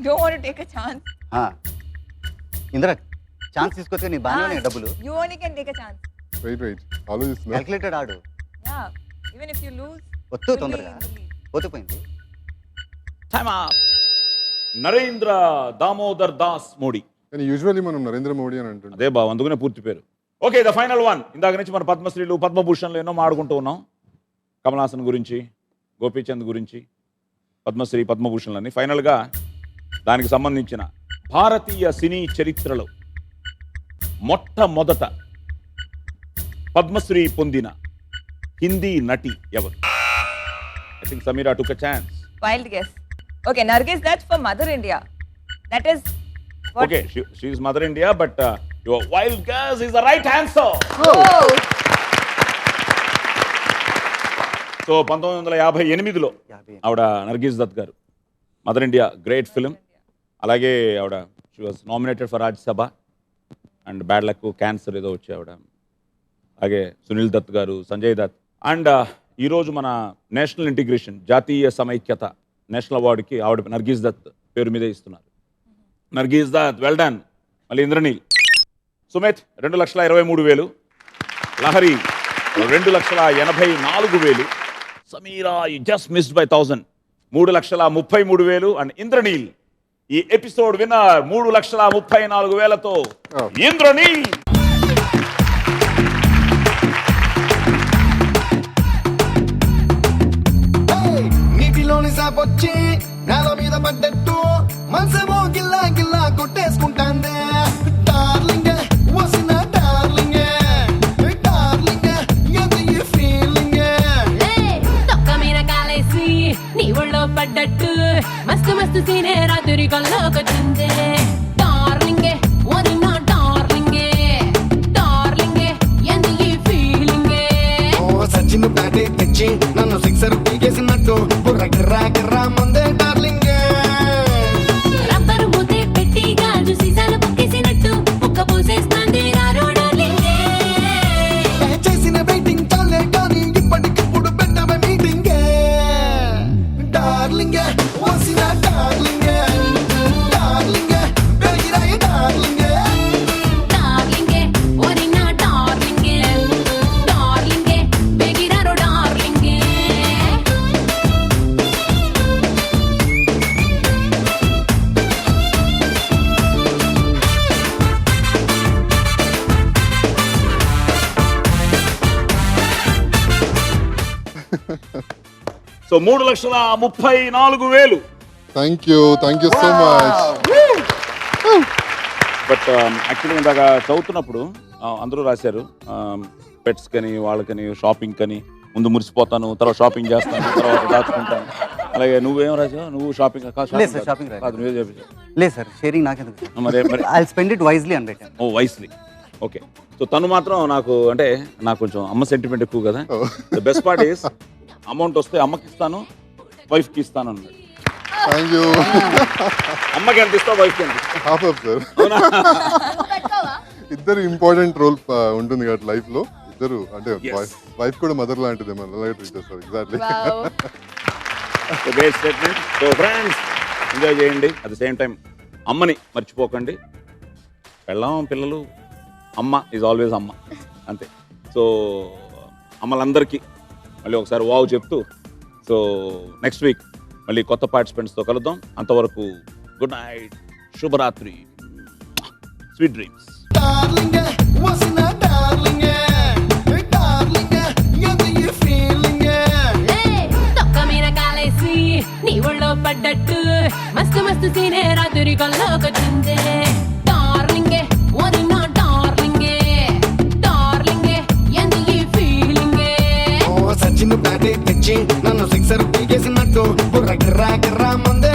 Don't want to take a chance. Indra chance తీసుకొస్తే నీ బాగానే డబ్బులు. You only can take a chance. Wait ఆలోచిస్తున్నా. క్యాల్కులేటెడ్ ఆడు. Yeah. Even if you lose. వద్దు తొందరగా. పోతే. Time up. నరేంద్ర దామోదర్ దాస్ మోడీ. కానీ యూజువల్లీ మనం నరేంద్ర మోడీ అని అంటుంటాం. అదే బావ, అందుకనే పూర్తి పేరు. Okay, the final one. ఇందాక నుంచి మన పద్మశ్రీలు పద్మభూషణ్లు ఎన్నో మాడుకుంటూ ఉన్నాం. కమల్ హాసన్ గురించి, గోపీచంద్ గురించి, పద్మశ్రీ పద్మభూషణ్లని. ఫైనల్గా దానికి సంబంధించిన భారతీయ సినీ చరిత్రలో మొట్టమొదట పద్మశ్రీ పొందిన హిందీ నటి ఎవరు? I think Sameera took a chance. Wild guess. Okay, Nargis, that's for Mother India. That is what? Okay, she is Mother India, but your wild guess is the right answer. Oh. So 1958లో ఆవిడ నర్గీస్ దత్ గారు, mother India great film. అలాగే ఆవిడ she was nominated for Rajya Sabha and bad luck cancer ఏదో వచ్చి ఆవిడ. అలాగే సునీల్ దత్ గారు, సంజయ్ దత్. అండ్ ఈరోజు మన నేషనల్ ఇంటిగ్రేషన్, జాతీయ సమైక్యత నేషనల్ అవార్డుకి ఆవిడ నర్గీస్ దత్ పేరు మీదే ఇస్తున్నారు. Nargis Dutt, well done. మళ్ళీ Indraneel. Sumit 2,23,000. Lahari 2,84,000. Sameera you just missed by 1,000. 3,33,000. And Indraneel ఈ ఎపిసోడ్ విన్నర్ 3,34,000తో ఇంద్రనీల్. నీటిలోని సాపొచ్చి నేల మీద పడ్డట్టు మనసేమో గిల్లా గిల్లా కొట్టేసుకుంటాందే. డార్లింగ్ వసిన డార్లింగ్, డార్లింగ్ ఎంత ఈ ఫీలింగ్. తొక్క మీద కాలేసి నీ ఒళ్ళో పడ్డట్టు మస్తు మస్తు సీనే రాత్రి కల్లోకొచ్చిందే. డార్లింగ్ వదిన డార్లింగ్, డార్లింగ్ ఎంత ఈ ఫీలింగ్. ఓ సచిన్ బ్యాటే తెచ్చి నన్ను సిక్సర్ పీకేసినట్టు బుర్ర గిర్రా గిర్రా మందే డార్లింగ్. రబ్బరు మూతే పెట్టి గాజు సీసాలు పక్కేసినట్టు ముక్క పోసేస్తాంది రారో డార్లింగ్. చేసిన వెయిటింగ్ చాలే కానీ ఇప్పటికిప్పుడు పెట్టవే మీటింగ్. డార్లింగ్ వసిన darling. So 3,34,000. Thank you so much. But యాక్చువల్గా ఇందాక చదువుతున్నప్పుడు అందరూ రాశారు పెట్స్ కని వాళ్ళకని షాపింగ్ కని ముందు మురిసిపోతాను, తర్వాత షాపింగ్ చేస్తాను, తర్వాత దాచుకుంటాను. అలాగే నువ్వేం రాసావు? నువ్వు షాపింగ్ లేదు సార్, షాపింగ్ రాయలేదు. కాదు, నువ్వే చేపించావు. లేదు సార్, షేరింగ్ నాకెందుకు? మరి ఐ స్పెండ్ ఇట్ వైజ్లీ అని పెట్టాను. ఓ వైస్లీ, ఓకే. సో తను మాత్రం నాకు కొంచెం అమ్మ సెంటిమెంట్ ఎక్కువ కదా. The best part is amount వస్తే అమ్మకి ఇస్తాను, వైఫ్కి ఇస్తాను అన్నాడు. Thank you. అమ్మకి ఎంత ఇస్తావు, వైఫ్కి ఎంత ఇస్తావు? Half of sir. అవునా? ఇద్దరు ఇంపార్టెంట్ రోల్ ఉంటుంది కదా లైఫ్ లో. ఇద్దరు అంటే Yes. వైఫ్ కూడా మదర్ లాంటిది, మన అలాగే ట్రీట్ చేస్తారు. Exactly. Great statement. So friends, enjoy చేయండి. అట్ ద సేమ్ టైం అమ్మని మర్చిపోకండి. పెళ్ళాం పిల్లలు, అమ్మ ఈజ్ ఆల్వేస్ అమ్మ, అంతే. సో అమ్మలందరికీ మళ్ళీ ఒకసారి వావ్ చెప్తూ, సో నెక్స్ట్ వీక్ మళ్ళీ కొత్త పార్టిసిపెంట్స్తో కలుద్దాం. అంతవరకు గుడ్ నైట్, శుభరాత్రి, స్వీట్ డ్రీమ్స్. డార్లింగ్ వసిన డార్లింగ్ డార్లింగ్ ఎంత ఈ ఫీలింగ్ తొక్క మీద కాలేసి నీ ఒళ్ళో పడ్డట్టు మస్తు మస్తు సీనే రాత్రి కల్లోకొచ్చిందే. డార్లింగే ఓరి నా డార్లింగే, డార్లింగే ఎంత ఈ ఫీలింగే. ఓ సచిన్ బ్యాటే తెచ్చి నన్ను సిక్సర్ పీకేసినట్టు బుర్ర గిర్రా గిర్రా మందే